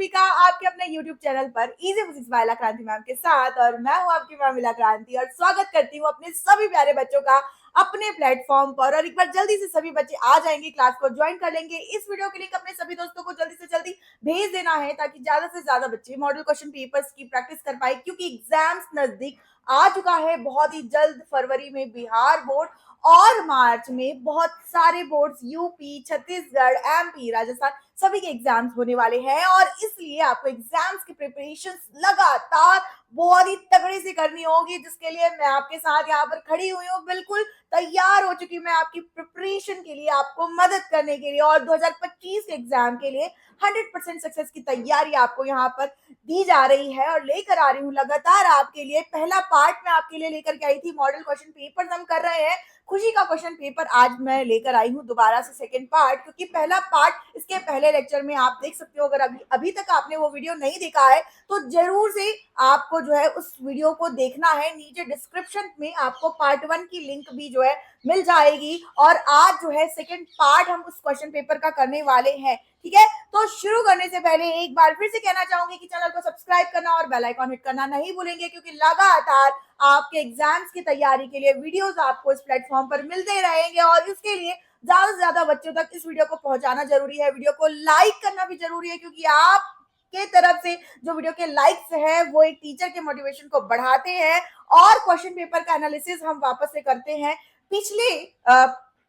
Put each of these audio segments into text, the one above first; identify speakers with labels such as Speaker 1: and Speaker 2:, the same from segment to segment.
Speaker 1: सभी का आपके अपने YouTube चैनल पर इजी फिजिक्स वाला क्रांति मैम के साथ। और मैं हूं आपकी मैम मिला क्रांति और स्वागत करती हूं अपने सभी प्यारे बच्चों का अपने प्लेटफॉर्म पर। और एक बार जल्दी से सभी बच्चे आ जाएंगे, क्लास को ज्वाइन कर लेंगे। इस वीडियो के लिंक अपने सभी दोस्तों को जल्दी से जल्दी भेज देना है ताकि ज्यादा से ज्यादा बच्चे मॉडल क्वेश्चन पेपर्स की प्रैक्टिस कर पाए, क्योंकि एग्जाम्स नजदीक आ चुका है। बहुत ही जल्द फरवरी में बिहार बोर्ड और मार्च में बहुत सारे boards UP, Chhattisgarh, MP, Rajasthan सभी के एग्जाम्स होने वाले हैं। और इसलिए आपको एग्जाम्स की प्रिपरेशन लगातार बहुत ही तगड़े से करनी होगी, जिसके लिए मैं आपके साथ यहाँ पर खड़ी हुई हूँ, बिल्कुल तैयार हो चुकी हूँ मैं आपकी प्रिपरेशन के लिए, आपको मदद करने के लिए। और 2025 के एग्जाम के लिए 100% सक्सेस की तैयारी आपको यहाँ पर दी जा रही है और लेकर आ रही हूँ लगातार आपके लिए। पहला पार्ट मैं आपके लिए लेकर के आई थी, मॉडल क्वेश्चन पेपर हम कर रहे हैं। खुशी का क्वेश्चन पेपर आज मैं लेकर आई हूँ दोबारा से सेकंड पार्ट, क्योंकि पहला पार्ट इसके पहले लेक्चर में आप देख सकते हो। अगर अभी तक आपने वो वीडियो नहीं देखा है तो जरूर से आपको जो है उस वीडियो को देखना है। नीचे डिस्क्रिप्शन में आपको पार्ट 1 की लिंक भी जो है मिल जाएगी। और आज जो है सेकंड पार्ट हम उस क्वेश्चन पेपर का करने वाले हैं, ठीक है। तो शुरू करने से पहले एक बार फिर से कहना चाहूंगी कि चैनल को सब्सक्राइब करना और बेल आइकॉन हिट करना नहीं भूलेंगे, क्योंकि लगातार आपके एग्जाम्स की तैयारी के लिए वीडियोस आपको इस प्लेटफॉर्म पर मिलते रहेंगे। और इसके लिए ज्यादा से ज्यादा बच्चों तक इस वीडियो को पहुंचाना जरूरी है, वीडियो को लाइक करना भी जरूरी है, क्योंकि आप के तरफ से जो वीडियो के लाइक्स है वो एक टीचर के मोटिवेशन को बढ़ाते हैं। और क्वेश्चन पेपर का एनालिसिस हम वापस से करते हैं। पिछले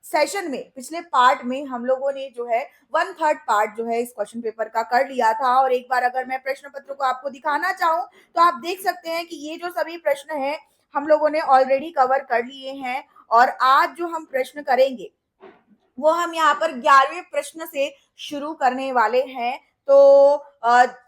Speaker 1: सेशन में, पिछले पार्ट में हम लोगों ने जो है 1/3 पार्ट जो है इस क्वेश्चन पेपर का कर लिया था। और एक बार अगर मैं प्रश्न पत्र को आपको दिखाना चाहूं तो आप देख सकते हैं कि ये जो सभी प्रश्न हैं हम लोगों ने ऑलरेडी कवर कर लिए हैं। और आज जो हम प्रश्न करेंगे वो हम यहाँ पर 11वें प्रश्न से शुरू करने वाले हैं। तो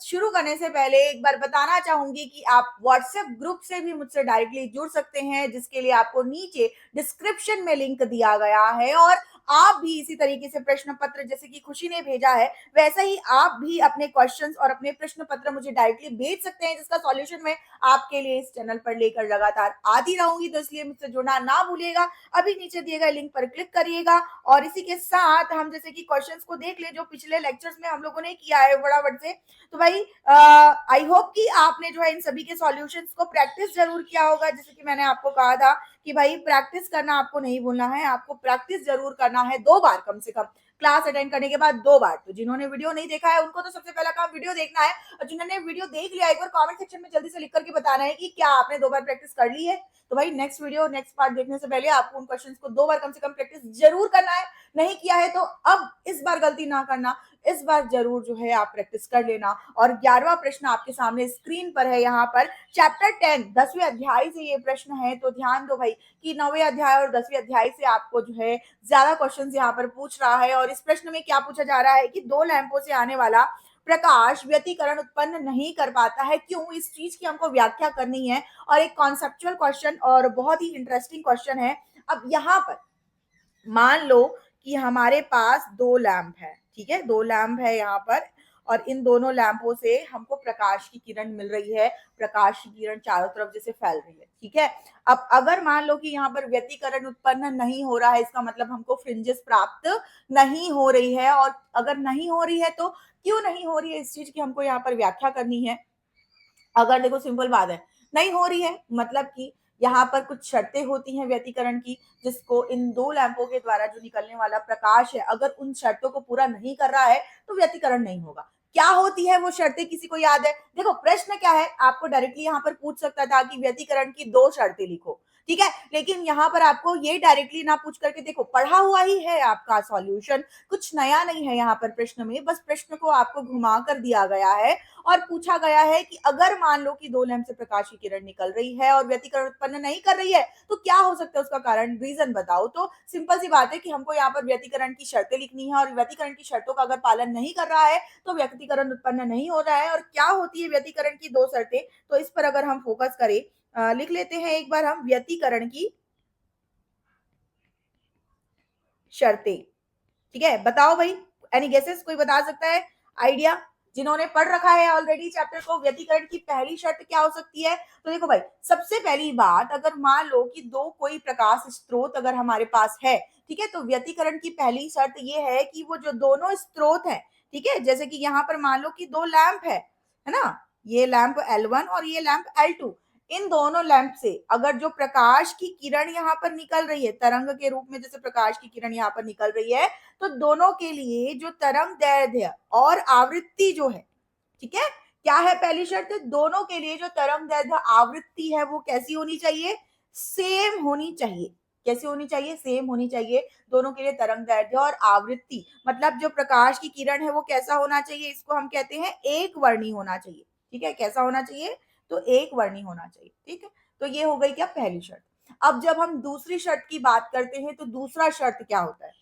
Speaker 1: शुरू करने से पहले एक बार बताना चाहूंगी कि आप व्हाट्सएप ग्रुप से भी मुझसे डायरेक्टली जुड़ सकते हैं, जिसके लिए आपको नीचे डिस्क्रिप्शन में लिंक दिया गया है। और आप भी इसी तरीके से प्रश्न पत्र, जैसे कि खुशी ने भेजा है वैसे ही आप भी अपने क्वेश्चंस और अपने प्रश्न पत्र मुझे डायरेक्टली भेज सकते हैं, जिसका सॉल्यूशन मैं आपके लिए इस चैनल पर लेकर लगातार आती रहूंगी। तो इसलिए मुझसे जुड़ना ना भूलिएगा, अभी नीचे दिए गए लिंक पर क्लिक करिएगा। और इसी के साथ हम जैसे कि क्वेश्चंस को देख ले जो पिछले लेक्चर्स में हम लोगों ने किया है फटाफट से। तो भाई आई होप कि आपने जो है इन सभी के सॉल्यूशंस को प्रैक्टिस जरूर किया होगा। जैसे कि मैंने आपको कहा था कि भाई प्रैक्टिस करना आपको नहीं भूलना है, आपको प्रैक्टिस जरूर करना है 2 बार कम से कम, क्लास अटेंड करने के बाद 2 बार। तो जिन्होंने वीडियो नहीं देखा है उनको तो सबसे पहला काम वीडियो देखना है, और जिन्होंने वीडियो देख लिया एक बार कमेंट सेक्शन में जल्दी से लिख करके बताना है कि क्या आपने 2 बार प्रैक्टिस कर ली है। तो भाई नेक्स्ट वीडियो, नेक्स्ट पार्ट देखने से पहले आपको उन क्वेश्चंस को 2 बार कम से कम प्रैक्टिस जरूर करना है। नहीं किया है तो अब इस बार गलती ना करना, इस बार जरूर जो है आप प्रैक्टिस कर लेना। और 11वां प्रश्न आपके सामने स्क्रीन पर है, यहाँ पर चैप्टर 10 10वें अध्याय से ये प्रश्न है। तो ध्यान दो भाई कि 9वें अध्याय और 10वें अध्याय से आपको जो है ज्यादा क्वेश्चन यहाँ पर पूछ रहा है। और इस प्रश्न में क्या पूछा जा रहा है कि 2 लैंपों से आने वाला प्रकाश व्यतिकरण उत्पन्न नहीं कर पाता है, क्यों? इस चीज की हमको व्याख्या करनी है। और एक कॉन्सेप्चुअल क्वेश्चन और बहुत ही इंटरेस्टिंग क्वेश्चन है। अब यहाँ पर मान लो कि हमारे पास 2 लैंप है, ठीक है, 2 लैंप है यहाँ पर, और इन दोनों लैंपों से हमको प्रकाश की किरण मिल रही है। प्रकाश की किरण चारों तरफ जैसे फैल रही है, ठीक है। अब अगर मान लो कि यहाँ पर व्यतिकरण उत्पन्न नहीं हो रहा है, इसका मतलब हमको फ्रिंजेस प्राप्त नहीं हो रही है। और अगर नहीं हो रही है तो क्यों नहीं हो रही है, इस चीज की हमको यहाँ पर व्याख्या करनी है। अगर देखो सिंपल बात है, नहीं हो रही है मतलब कि यहाँ पर कुछ शर्तें होती हैं व्यतिकरण की, जिसको इन 2 लैंपों के द्वारा जो निकलने वाला प्रकाश है अगर उन शर्तों को पूरा नहीं कर रहा है तो व्यतिकरण नहीं होगा। क्या होती है वो शर्तें, किसी को याद है? देखो प्रश्न क्या है, आपको डायरेक्टली यहाँ पर पूछ सकता था कि व्यतिकरण की 2 शर्तें लिखो, ठीक है। लेकिन यहाँ पर आपको ये डायरेक्टली ना पूछ करके, देखो पढ़ा हुआ ही है आपका सॉल्यूशन, कुछ नया नहीं है यहाँ पर प्रश्न में, बस प्रश्न को आपको घुमा कर दिया गया है। और पूछा गया है कि अगर मान लो कि 2 लैंप से प्रकाश की किरण निकल रही है और व्यतिकरण उत्पन्न नहीं कर रही है तो क्या हो सकता है उसका कारण, रीजन बताओ। तो सिंपल सी बात है कि हमको यहाँ पर व्यतिकरण की शर्तें लिखनी है, और व्यतिकरण की शर्तों का अगर पालन नहीं कर रहा है तो व्यतिकरण उत्पन्न नहीं हो रहा है। और क्या होती है व्यतिकरण की 2 शर्तें, तो इस पर अगर हम फोकस करें, लिख लेते हैं एक बार हम व्यतिकरण की शर्तें, ठीक है। बताओ भाई, एनी गेसेस, कोई बता सकता है आइडिया? जिन्होंने पढ़ रखा है ऑलरेडी चैप्टर को, व्यतिकरण की पहली शर्त क्या हो सकती है? तो देखो भाई, सबसे पहली बात, अगर मान लो कि 2 कोई प्रकाश स्रोत अगर हमारे पास है, ठीक है, तो व्यतिकरण की पहली शर्त ये है कि वो जो दोनों स्रोत हैं, ठीक है। जैसे कि यहाँ पर मान लो कि दो लैंप है ना, ये लैंप L1 और ये लैंप L2। इन दोनों लैंप से अगर जो प्रकाश की किरण यहाँ पर निकल रही है तरंग के रूप में, जैसे प्रकाश की किरण यहाँ पर निकल रही है, तो दोनों के लिए जो तरंग दैर्ध्य और आवृत्ति जो है, ठीक है, क्या है पहली शर्त, दोनों के लिए जो तरंग दैर्ध्य आवृत्ति है वो कैसी होनी चाहिए, सेम होनी चाहिए। कैसी होनी चाहिए, सेम होनी चाहिए। दोनों के लिए तरंग दैर्ध्य और आवृत्ति, मतलब जो प्रकाश की किरण है वो कैसा होना चाहिए, इसको हम कहते हैं एक वर्णी होना चाहिए। ठीक है, कैसा होना चाहिए, तो एक वर्णी होना चाहिए। ठीक है, तो ये हो गई क्या पहली शर्त। अब जब हम दूसरी शर्त की बात करते हैं तो दूसरा शर्त क्या होता है,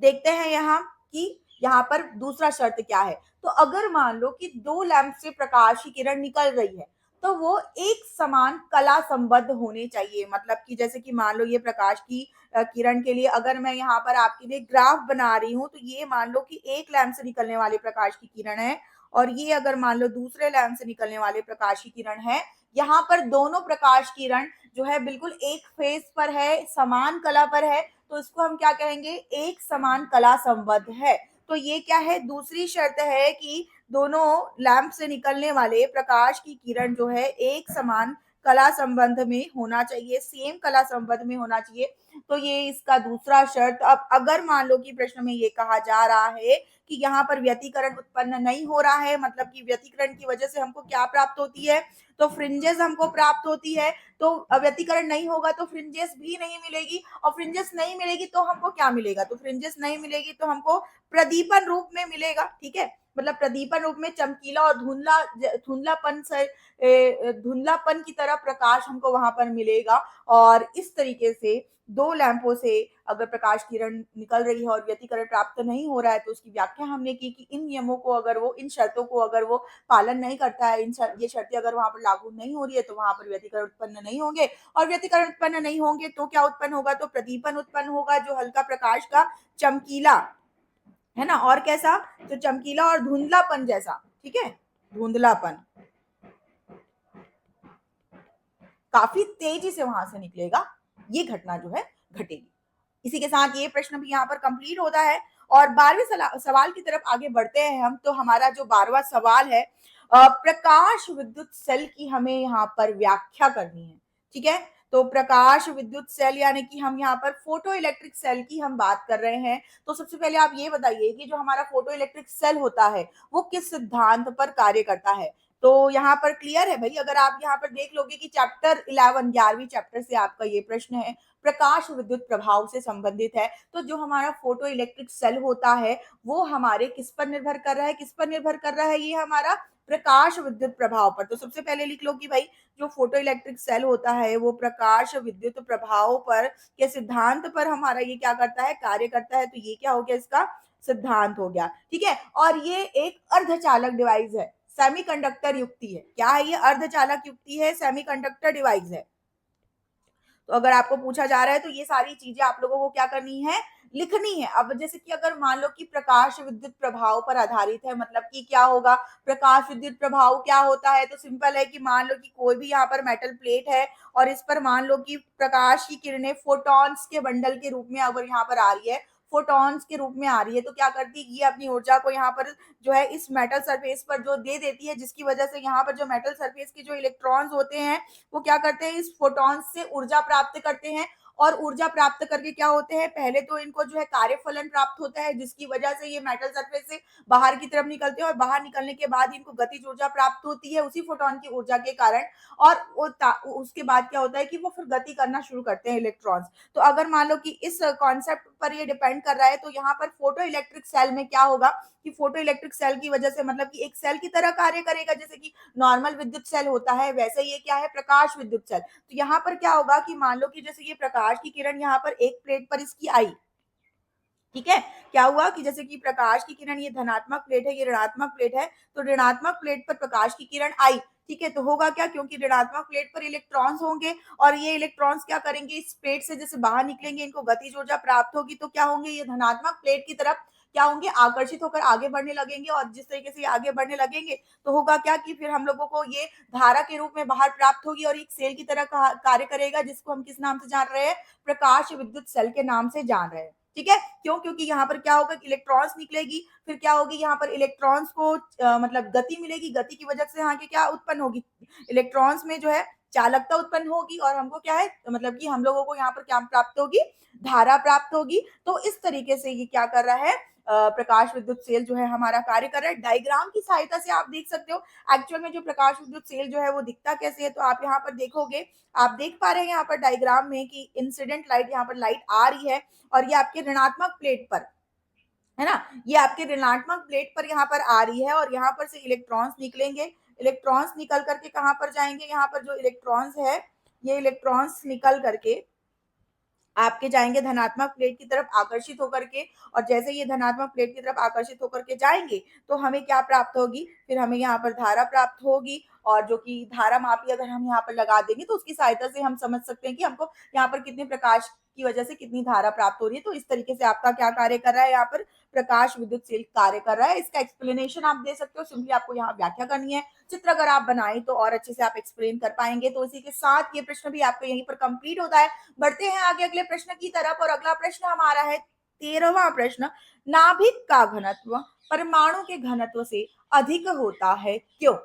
Speaker 1: देखते हैं यहाँ कि यहाँ पर दूसरा शर्त क्या है। तो अगर मान लो कि दो लैंप से प्रकाश की किरण निकल रही है तो वो एक समान कला संबद्ध होने चाहिए। मतलब कि जैसे कि मान लो ये प्रकाश की किरण के लिए अगर मैं यहाँ पर आपके लिए ग्राफ बना रही हूँ, तो ये मान लो कि एक लैंप से निकलने वाले प्रकाश की किरण है और ये अगर मान लो दूसरे लैंप से निकलने वाले प्रकाश की किरण है। यहाँ पर दोनों प्रकाश किरण जो है बिल्कुल एक फेज पर है, समान कला पर है, तो इसको हम क्या कहेंगे, एक समान कला संबद्ध है। तो ये क्या है, दूसरी शर्त है कि दोनों लैंप से निकलने वाले प्रकाश की किरण जो है एक समान कला संबंध में होना चाहिए, सेम कला संबंध में होना चाहिए। तो ये इसका दूसरा शर्त। अब अगर मान लो कि प्रश्न में ये कहा जा रहा है कि यहाँ पर व्यतिकरण उत्पन्न नहीं हो रहा है, मतलब कि व्यतिकरण की वजह से हमको क्या प्राप्त होती है, तो फ्रिंजेस हमको प्राप्त होती है। तो व्यतिकरण नहीं होगा तो फ्रिंजेस भी नहीं मिलेगी, और फ्रिंजेस नहीं मिलेगी तो हमको क्या मिलेगा, तो फ्रिंजेस नहीं मिलेगी तो हमको प्रदीपन रूप में मिलेगा। ठीक है, मतलब प्रदीपन रूप में चमकीला और धुंधलापन से धुंधलापन की तरह प्रकाश हमको वहां पर मिलेगा। और इस तरीके से दो लैंपों से अगर प्रकाश किरण निकल रही है और व्यतिकरण प्राप्त नहीं हो रहा है, तो उसकी व्याख्या हमने की कि इन नियमों को अगर वो, इन शर्तों को अगर वो पालन नहीं करता है, ये शर्तें अगर वहां पर लागू नहीं हो रही है, तो वहां पर व्यतिकरण उत्पन्न नहीं होंगे। और व्यतिकरण उत्पन्न नहीं होंगे तो क्या उत्पन्न होगा, तो प्रदीपन उत्पन्न होगा, जो हल्का प्रकाश का चमकीला है ना, और कैसा, तो चमकीला और धुंधलापन जैसा। ठीक है, धुंधलापन काफी तेजी से वहां से निकलेगा, ये घटना जो है घटेगी। इसी के साथ ये प्रश्न भी यहाँ पर कंप्लीट होता है। और 12वें सवाल की तरफ आगे बढ़ते हैं हम। तो हमारा जो 12वां सवाल है, प्रकाश विद्युत सेल की हमें यहाँ पर व्याख्या करनी है। ठीक है, तो प्रकाश विद्युत सेल यानी कि हम यहाँ पर फोटो इलेक्ट्रिक सेल की हम बात कर रहे हैं। तो सबसे पहले आप ये बताइए कि जो हमारा फोटो इलेक्ट्रिक सेल होता है वो किस सिद्धांत पर कार्य करता है। तो यहाँ पर क्लियर है भाई, अगर आप यहाँ पर देख लोगे कि चैप्टर 11 11वीं चैप्टर से आपका ये प्रश्न है, प्रकाश विद्युत प्रभाव से संबंधित है। तो जो हमारा फोटो इलेक्ट्रिक सेल होता है वो हमारे किस पर निर्भर कर रहा है, किस पर निर्भर कर रहा है, ये हमारा प्रकाश विद्युत प्रभाव पर। तो सबसे पहले लिख लो कि भाई जो फोटो इलेक्ट्रिक सेल होता है वो प्रकाश विद्युत प्रभाव पर के सिद्धांत पर हमारा ये क्या करता है, कार्य करता है। तो ये क्या हो गया, इसका सिद्धांत हो गया। ठीक है, और ये एक अर्धचालक डिवाइस है, सेमीकंडक्टर युक्ति है। क्या है ये, अर्धचालक युक्ति है, सेमीकंडक्टर डिवाइस है। तो अगर आपको पूछा जा रहा है तो ये सारी चीजें आप लोगों को क्या करनी है, लिखनी है। अब जैसे कि अगर मान लो कि प्रकाश विद्युत प्रभाव पर आधारित है, मतलब कि क्या होगा, प्रकाश विद्युत प्रभाव क्या होता है, तो सिंपल है कि मान लो कि कोई भी यहाँ पर मेटल प्लेट है और इस पर मान लो कि प्रकाश की किरणें फोटॉन्स के बंडल के रूप में अगर यहाँ पर आ रही है, फोटॉन्स के रूप में आ रही है, तो क्या करती है, ये अपनी ऊर्जा को यहाँ पर जो है इस मेटल सरफेस पर जो दे देती है, जिसकी वजह से यहाँ पर जो मेटल सरफेस के जो इलेक्ट्रॉन्स होते हैं वो क्या करते हैं, इस फोटॉन्स से ऊर्जा प्राप्त करते हैं। और ऊर्जा प्राप्त करके क्या होते हैं, पहले तो इनको जो है कार्यफलन प्राप्त होता है, जिसकी वजह से ये मेटल सरफेस से बाहर की तरफ निकलते हैं, और बाहर निकलने के बाद इनको गतिज ऊर्जा प्राप्त होती है उसी फोटोन की ऊर्जा के कारण। और उसके बाद क्या होता है कि वो फिर गति करना शुरू करते हैं इलेक्ट्रॉन्स। तो अगर मान लो कि इस कॉन्सेप्ट पर ये डिपेंड कर रहा है, तो यहाँ पर फोटो इलेक्ट्रिक सेल में क्या होगा कि फोटो इलेक्ट्रिक सेल की वजह से, मतलब कि एक सेल की तरह कार्य करेगा, जैसे कि नॉर्मल विद्युत सेल होता है वैसे ये क्या है, प्रकाश विद्युत सेल। तो यहाँ पर क्या होगा कि मान लो कि जैसे ये प्रकाश की किरण यहाँ पर एक प्लेट पर इसकी आई, ठीक है, क्या हुआ कि जैसे कि प्रकाश की किरण, ये धनात्मक प्लेट है, ये ऋणात्मक प्लेट है, तो ऋणात्मक प्लेट पर प्रकाश की किरण आई। ठीक है, तो होगा क्या, क्योंकि ऋणात्मक प्लेट पर इलेक्ट्रॉन्स होंगे और ये इलेक्ट्रॉन्स क्या करेंगे, इस प्लेट से जैसे बाहर निकलेंगे, इनको गतिज ऊर्जा प्राप्त होगी, तो क्या होंगे, ये धनात्मक प्लेट की तरफ क्या होंगे, आकर्षित होकर आगे बढ़ने लगेंगे। और जिस तरीके से आगे बढ़ने लगेंगे तो होगा क्या कि फिर हम लोगों को ये धारा के रूप में बाहर प्राप्त होगी और एक सेल की तरह कार्य करेगा, जिसको हम किस नाम से जान रहे हैं, प्रकाश विद्युत सेल के नाम से जान रहे हैं। ठीक है, क्यों? क्योंकि यहाँ पर क्या होगा कि इलेक्ट्रॉन्स निकलेगी, फिर क्या होगी यहाँ पर इलेक्ट्रॉन्स को मतलब गति मिलेगी, गति की वजह से यहाँ की क्या उत्पन्न होगी, इलेक्ट्रॉन्स में जो है चालकता उत्पन्न होगी, और हमको क्या है मतलब कि हम लोगों को यहाँ पर क्या प्राप्त होगी, धारा प्राप्त होगी। तो इस तरीके से ये क्या कर रहा है, प्रकाश विद्युत सेल जो है हमारा कार्य कर रहा है। डायग्राम की सहायता से आप देख सकते हो एक्चुअल में जो प्रकाश विद्युत सेल जो है वो दिखता कैसे है। तो आप यहाँ पर देखोगे, आप देख पा रहे हैं यहाँ पर डायग्राम में कि इंसिडेंट लाइट, यहाँ पर लाइट आ रही है और ये आपके ऋणात्मक प्लेट पर है ना, ये आपके ऋणात्मक प्लेट पर यहाँ पर आ रही है और यहाँ पर से इलेक्ट्रॉन्स निकलेंगे। इलेक्ट्रॉन्स निकल करके कहाँ पर जाएंगे, यहाँ पर जो इलेक्ट्रॉन्स है ये इलेक्ट्रॉन्स निकल करके आपके जाएंगे धनात्मक प्लेट की तरफ आकर्षित होकर के, और जैसे ये धनात्मक प्लेट की तरफ आकर्षित होकर के जाएंगे तो हमें क्या प्राप्त होगी, फिर हमें यहाँ पर धारा प्राप्त होगी। और जो कि धारा मापी अगर हम यहाँ पर लगा देंगे तो उसकी सहायता से हम समझ सकते हैं कि हमको यहाँ पर कितने प्रकाश की वजह से कितनी धारा प्राप्त हो रही है। तो इस तरीके से आपका क्या कार्य कर रहा है, यहाँ पर प्रकाश विद्युत सेल कार्य कर रहा है। इसका एक्सप्लेनेशन आप दे सकते हो, सिंपली आपको यहाँ व्याख्या करनी है। चित्र अगर आप बनाए तो और अच्छे से आप एक्सप्लेन कर पाएंगे। तो इसी के साथ ये प्रश्न भी आपका यहीं पर कंप्लीट होता है। बढ़ते हैं आगे अगले प्रश्न की तरफ, और अगला प्रश्न हमारा है 13वां प्रश्न। नाभिक का घनत्व परमाणु के घनत्व से अधिक होता है, क्यों?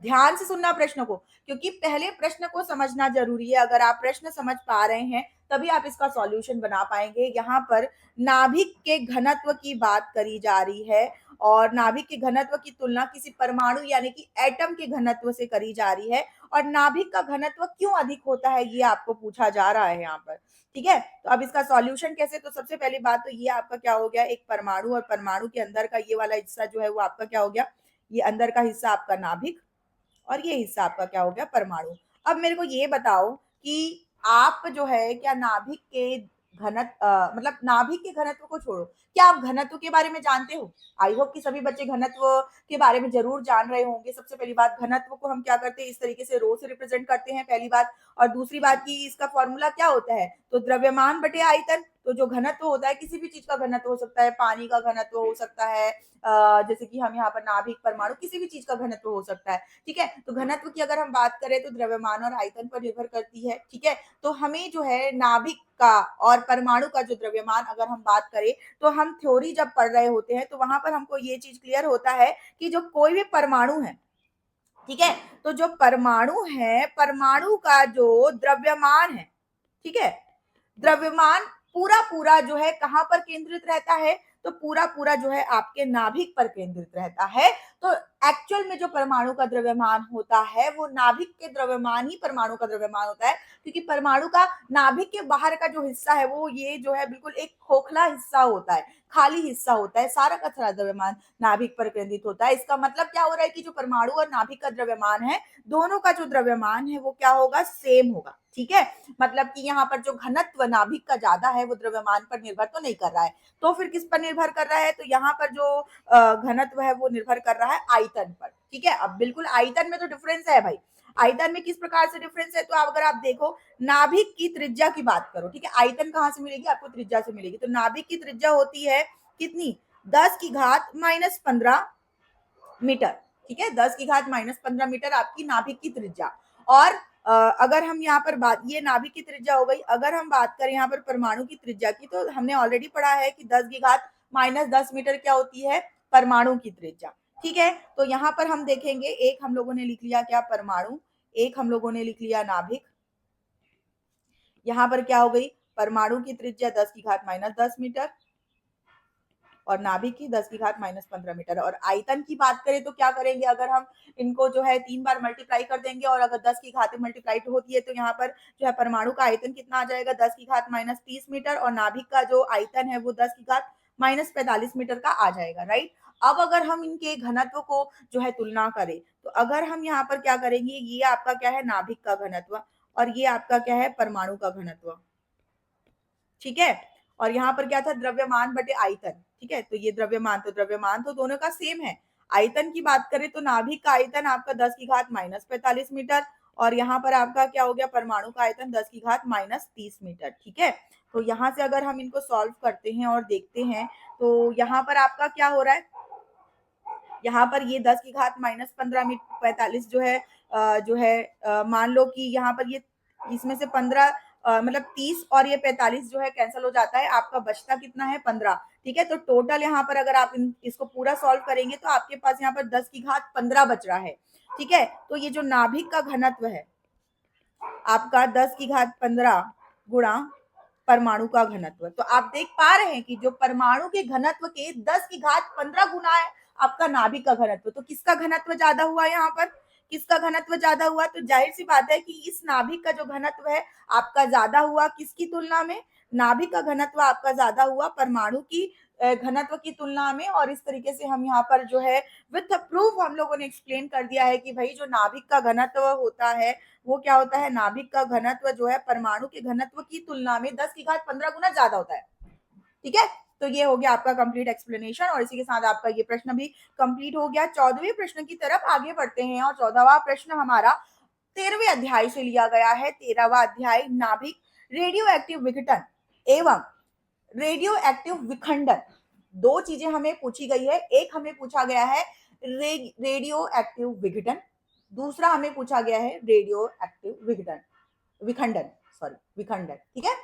Speaker 1: ध्यान से सुनना प्रश्न को, क्योंकि पहले प्रश्न को समझना जरूरी है। अगर आप प्रश्न समझ पा रहे हैं तभी आप इसका सॉल्यूशन बना पाएंगे। यहाँ पर नाभिक के घनत्व की बात करी जा रही है, और नाभिक के घनत्व की तुलना किसी परमाणु यानी कि एटम के घनत्व से करी जा रही है। और नाभिक का घनत्व क्यों अधिक होता है ये आपको पूछा जा रहा है यहाँ पर। ठीक है, तो अब इसका सॉल्यूशन कैसे, तो सबसे पहली बात तो ये आपका क्या हो गया, एक परमाणु, और परमाणु के अंदर का ये वाला हिस्सा जो है वो आपका क्या हो गया, ये अंदर का हिस्सा आपका नाभिक, और ये हिस्सा आपका क्या हो गया, परमाणु। अब मेरे को ये बताओ कि आप जो है क्या नाभिक के मतलब नाभिक के घनत्व को छोड़ो, क्या आप घनत्व के बारे में जानते हो? आई होप कि सभी बच्चे घनत्व के बारे में जरूर जान रहे होंगे। सबसे पहली बात, घनत्व को हम क्या करते हैं, इस तरीके से रो से रिप्रेजेंट करते हैं, पहली बात। और दूसरी बात की इसका फॉर्मूला क्या होता है, तो द्रव्यमान बटे आयतन। तो जो घनत्व होता है, किसी भी चीज का घनत्व हो सकता है, पानी का घनत्व हो सकता है, जैसे कि हम यहाँ पर नाभिक, परमाणु, किसी भी चीज का घनत्व हो सकता है। ठीक है, तो घनत्व की अगर हम बात करें तो द्रव्यमान और आयतन पर निर्भर करती है। ठीक है, तो हमें जो है नाभिक का और परमाणु का जो द्रव्यमान अगर हम बात करें, तो हम थ्योरी जब पढ़ रहे होते हैं तो वहां पर हमको ये चीज क्लियर होता है कि जो कोई भी परमाणु है, ठीक है, तो जो परमाणु है, परमाणु का जो द्रव्यमान है, ठीक है, द्रव्यमान पूरा पूरा जो है कहां पर केंद्रित रहता है, तो पूरा पूरा जो है आपके नाभिक पर केंद्रित रहता है। तो एक्चुअल में जो परमाणु का द्रव्यमान होता है वो नाभिक के द्रव्यमान ही परमाणु का द्रव्यमान होता है, क्योंकि परमाणु का नाभिक के बाहर का जो हिस्सा है वो ये जो है बिल्कुल एक खोखला हिस्सा होता है, खाली हिस्सा होता है, सारा का सारा द्रव्यमान नाभिक पर केंद्रित होता है। इसका मतलब क्या हो रहा है कि जो परमाणु और नाभिक का द्रव्यमान है, दोनों का जो द्रव्यमान है वो क्या होगा, सेम होगा। ठीक है, मतलब कि यहाँ पर जो घनत्व नाभिक का ज्यादा है वो द्रव्यमान पर निर्भर तो नहीं कर रहा है, तो फिर किस पर निर्भर कर रहा है, तो यहाँ पर जो घनत्व है वो निर्भर कर रहा है आयतन पर। ठीक है, अब बिल्कुल आयतन में तो डिफरेंस है भाई। आयतन में किस प्रकार से डिफरेंस है, तो अगर आप देखो नाभिक की त्रिज्या की बात करो, ठीक है, आयतन कहाँ से मिलेगी, आपको त्रिज्या से मिलेगी। तो नाभिक की त्रिज्या होती है कितनी, 10⁻15 मीटर। ठीक है, 10⁻15 मीटर आपकी नाभिक की त्रिज्या। और अगर हम यहाँ पर बात, ये नाभिक की त्रिज्या हो गई। अगर हम बात करें यहाँ पर परमाणु की त्रिज्या की, तो हमने ऑलरेडी पढ़ा है कि 10⁻10 मीटर क्या होती है, परमाणु की त्रिज्या। ठीक है, तो यहाँ पर हम देखेंगे, एक हम लोगों ने लिख लिया क्या, परमाणु, एक हम लोगों ने लिख लिया नाभिक। यहाँ पर क्या हो गई, परमाणु की त्रिज्या 10⁻10 मीटर और नाभिक की 10⁻15 मीटर। और आयतन की बात करें तो क्या करेंगे, अगर हम इनको जो है 3 बार मल्टीप्लाई कर देंगे, और अगर 10 की घात मल्टीप्लाई होती है तो यहाँ पर जो है परमाणु का आयतन कितना आ जाएगा, 10⁻30 मीटर, और नाभिक का जो आयतन है वो 10⁻45 मीटर का आ जाएगा। राइट, अब अगर हम इनके घनत्व को जो है तुलना करें, तो अगर हम यहाँ पर क्या करेंगे, ये आपका क्या है, नाभिक का घनत्व, और ये आपका क्या है, परमाणु का घनत्व। ठीक है, और यहाँ पर क्या था, द्रव्यमान बटे आयतन। ठीक है, तो ये द्रव्यमान तो दोनों का सेम है। आयतन की बात करें तो नाभिक का आयतन आपका 10⁻45 मीटर, और यहाँ पर आपका क्या हो गया, परमाणु का आयतन 10⁻30 मीटर। ठीक है, तो यहाँ से अगर हम इनको सॉल्व करते हैं और देखते हैं, तो यहाँ पर आपका क्या हो रहा है, यहाँ पर ये 10⁻15 45 जो है मान लो कि यहाँ पर ये इसमें से 15 मतलब 30 और ये 45 जो है कैंसिल हो जाता है, आपका बचता कितना है 15। ठीक है, तो टोटल यहाँ पर अगर आप इसको पूरा सॉल्व करेंगे तो आपके पास यहाँ पर 10 की घात 15 बच रहा है। ठीक है, तो ये जो नाभिक का घनत्व है आपका 10 की घात 15 गुणा परमाणु का घनत्व। तो आप देख पा रहे हैं कि जो परमाणु के घनत्व के 10 की घात 15 गुना है आपका नाभिक का घनत्व। तो किसका घनत्व ज्यादा हुआ यहाँ पर, किसका घनत्व ज्यादा हुआ? तो जाहिर सी बात है कि इस नाभिक का जो घनत्व है आपका ज्यादा हुआ किसकी तुलना में, नाभिक का घनत्व आपका ज्यादा हुआ परमाणु की घनत्व की तुलना में। और इस तरीके से हम यहाँ पर जो है विथ प्रूफ हम लोगों ने एक्सप्लेन कर दिया है कि भाई जो नाभिक का घनत्व होता है वो क्या होता है, नाभिक का घनत्व जो है परमाणु के घनत्व की तुलना में 10 की घात 15 गुना ज्यादा होता है। ठीक है, तो ये हो गया आपका कंप्लीट एक्सप्लेनेशन और इसी के साथ आपका ये प्रश्न भी कंप्लीट हो गया। 14वें प्रश्न की तरफ आगे बढ़ते हैं और 14वां प्रश्न हमारा 13वें अध्याय से लिया गया है। 13वां अध्याय नाभिक, रेडियो एक्टिव विघटन एवं रेडियो एक्टिव विखंडन। दो चीजें हमें पूछी गई है, एक हमें पूछा गया है रेडियो एक्टिव विघटन, दूसरा हमें पूछा गया है रेडियो एक्टिव विघटन विखंडन, सॉरी विखंडन। ठीक है,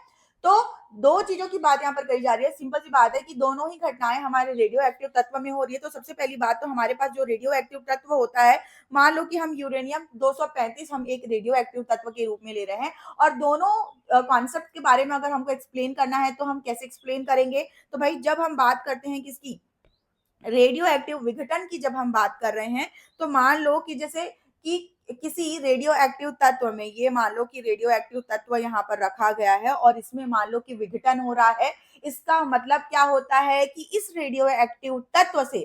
Speaker 1: तो दो चीजों की बात यहाँ पर कही जा रही है। सिंपल सी बात है कि दोनों ही घटनाएं हमारे रेडियो एक्टिव तत्व में हो रही है। तो सबसे पहली बात, तो हमारे पास जो रेडियो एक्टिव तत्व होता है, मान लो कि हम यूरेनियम 235 हम एक रेडियो एक्टिव तत्व के रूप में ले रहे हैं और दोनों कॉन्सेप्ट के बारे में अगर हमको एक्सप्लेन करना है तो हम कैसे एक्सप्लेन करेंगे? तो भाई जब हम बात करते हैं किसकी, रेडियो एक्टिव विघटन की जब हम बात कर रहे हैं तो मान लो कि जैसे कि किसी रेडियो एक्टिव तत्व में, ये मान लो कि रेडियो एक्टिव तत्व यहाँ पर रखा गया है और इसमें मान लो कि विघटन हो रहा है। इसका मतलब क्या होता है कि इस रेडियो एक्टिव तत्व से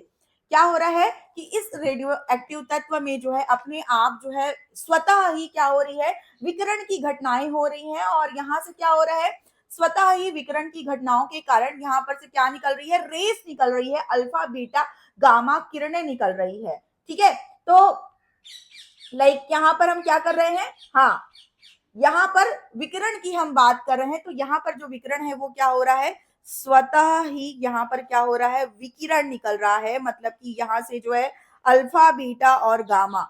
Speaker 1: क्या हो रहा है कि इस रेडियो एक्टिव तत्व में जो है अपने आप जो है स्वतः ही क्या हो रही है, विकिरण की घटनाएं हो रही हैं। और यहाँ से क्या हो रहा है, स्वतः ही विकिरण की घटनाओं के कारण यहाँ पर से क्या निकल रही है, रेस निकल रही है, अल्फा बीटा गामा किरणें निकल रही है। ठीक है, तो लाइक यहाँ पर हम क्या कर रहे हैं, हाँ यहाँ पर विकिरण की हम बात कर रहे हैं। तो यहाँ पर जो विकिरण है वो क्या हो रहा है, स्वतः ही यहाँ पर क्या हो रहा है, विकिरण निकल रहा है। मतलब कि यहाँ से जो है अल्फा बीटा और गामा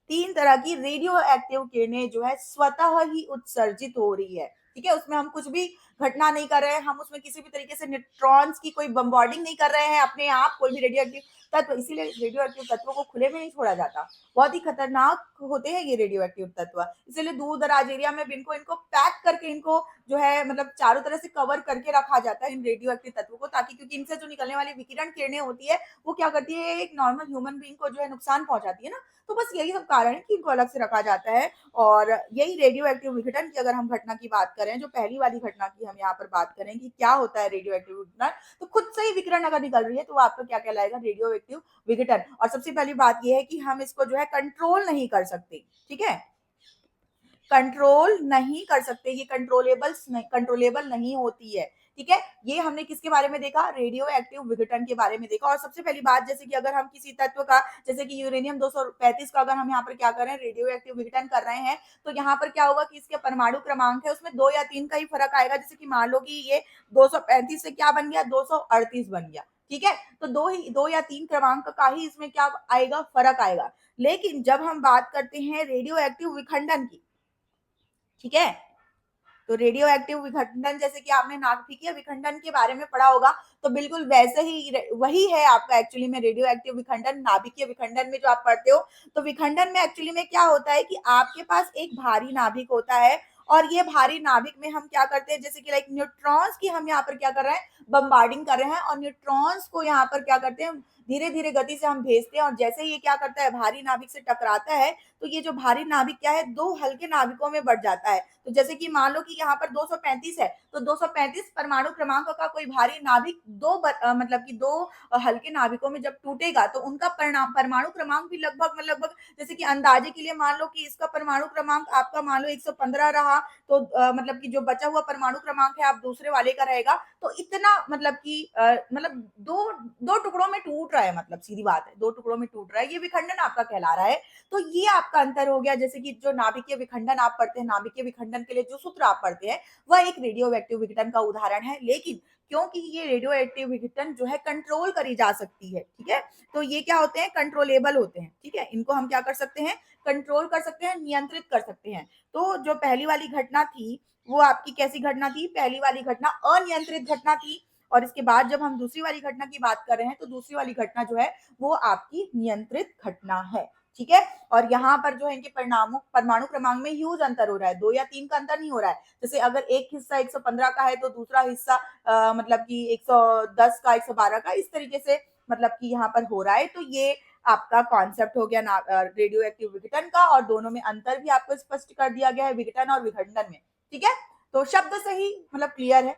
Speaker 1: तीन तरह की रेडियो एक्टिव किरणें जो है स्वतः ही उत्सर्जित हो रही है। ठीक है, उसमें हम कुछ भी घटना नहीं कर रहे हैं, हम उसमें किसी भी तरीके से न्यूट्रॉन्स की कोई बम्बार्डिंग नहीं कर रहे हैं अपने आप कोई भी रेडियो एक्टिव तत्व। इसीलिए रेडियो एक्टिव तत्वों को खुले में नहीं छोड़ा जाता, बहुत ही खतरनाक होते हैं ये रेडियो एक्टिव तत्व। इसीलिए दूर दराज एरिया में इनको पैक करके इनको जो है मतलब चारों तरह से कवर करके रखा जाता है इन रेडियो एक्टिव तत्वों को, ताकि क्योंकि इनसे जो निकलने वाली विकिरण किरणें होती है वो क्या करती है, एक नॉर्मल ह्यूमन बीइंग को जो है नुकसान पहुंचाती है ना। तो बस यही सब कारण है कि इनको अलग से रखा जाता है। और यही रेडियो एक्टिव विघटन की अगर हम घटना की बात करें, जो पहली वाली घटना की हम यहाँ पर बात करें कि क्या होता है रेडियो एक्टिव विघटन, तो खुद से ही विकिरण अगर निकल रही है तो आपका क्या कहलाएगा, रेडियो एक्टिव विघटन। और सबसे पहली बात यह है कि हम इसको जो है कंट्रोल नहीं कर सकते। ठीक है, कंट्रोल नहीं कर सकते, ये कंट्रोलेबल नहीं होती है। ठीक है, ये हमने किसके बारे में देखा, रेडियो एक्टिव विघटन के बारे में देखा। और सबसे पहली बात, जैसे कि अगर हम किसी तत्व का, जैसे कि यूरेनियम 235 का अगर हम यहाँ पर क्या कर रहे हैं, रेडियो एक्टिव विघटन कर रहे हैं, तो यहाँ पर क्या होगा कि इसके परमाणु क्रमांक है उसमें 2 या 3 का ही फर्क आएगा। जैसे कि मान लो कि ये 235 से क्या बन गया, 238 बन गया। ठीक है, तो 2 या 3 क्रमांक का ही इसमें क्या आएगा, फर्क आएगा। लेकिन जब हम बात करते हैं रेडियो एक्टिव विखंडन की, ठीक है, तो रेडियो एक्टिव विखंडन, जैसे कि आपने नाभिकीय विखंडन के बारे में पढ़ा होगा, तो बिल्कुल वैसे ही वही है आपका एक्चुअली में रेडियो एक्टिव विखंडन। नाभिकीय विखंडन में जो आप पढ़ते हो, तो विखंडन में एक्चुअली में क्या होता है कि आपके पास एक भारी नाभिक होता है और ये भारी नाभिक में हम क्या करते हैं, जैसे कि लाइक न्यूट्रॉन्स की हम यहाँ पर क्या कर रहे हैं, बम्बार्डिंग कर रहे हैं और न्यूट्रॉन्स को यहाँ पर क्या करते हैं, धीरे धीरे गति से हम भेजते हैं। और जैसे ये क्या करता है, भारी नाभिक से टकराता है, तो ये जो भारी नाभिक क्या है, दो हल्के नाभिकों में बढ़ जाता है। तो जैसे कि मान लो कि यहाँ पर 235 है, तो 235 परमाणु क्रमांक का कोई भारी नाभिक मतलब कि दो हल्के नाभिकों में जब टूटेगा तो उनका परमाणु क्रमांक भी लगभग जैसे कि अंदाजे के लिए मान लो कि इसका परमाणु क्रमांक आपका मान लो 115 रहा, तो मतलब कि जो बचा हुआ परमाणु क्रमांक है आप दूसरे वाले का रहेगा, तो इतना मतलब कि मतलब दो दो टुकड़ों में टूट रहा है, मतलब सीधी बात है, दो टुकड़ों में टूट रहा है, ये विखंडन आपका कहला रहा है। तो ये आपका अंतर हो गया। जैसे कि जो नाभिकीय विखंडन आप पढ़ते हैं, नाभिकीय विखंडन के लिए जो सूत्र आप पढ़ते हैं वह एक रेडियो एक्टिव विघटन का उदाहरण है। लेकिन क्योंकि ये रेडियो एक्टिव विघटन जो है कंट्रोल करी जा सकती है, ठीक है। तो ये क्या होते हैं, कंट्रोलेबल होते हैं, ठीक है। इनको हम क्या कर सकते हैं, कंट्रोल कर सकते हैं, नियंत्रित कर सकते हैं। तो जो पहली वाली घटना थी वो आपकी कैसी घटना थी, पहली वाली घटना अनियंत्रित घटना थी। और इसके बाद जब हम दूसरी वाली घटना की बात कर रहे हैं तो दूसरी वाली घटना जो है वो आपकी नियंत्रित घटना है, ठीक है। और यहाँ पर जो है इनके परिणामों परमाणु क्रमांक में ह्यूज अंतर हो रहा है, 2 या 3 का अंतर नहीं हो रहा है। जैसे अगर एक हिस्सा 115 का है तो दूसरा हिस्सा मतलब कि 110 का, 112 का, इस तरीके से मतलब कि यहाँ पर हो रहा है। तो ये आपका कॉन्सेप्ट हो गया रेडियो एक्टिव विघटन का, और दोनों में अंतर भी आपको स्पष्ट कर दिया गया है विघटन और विखंडन में, ठीक है। तो शब्द से ही मतलब क्लियर है,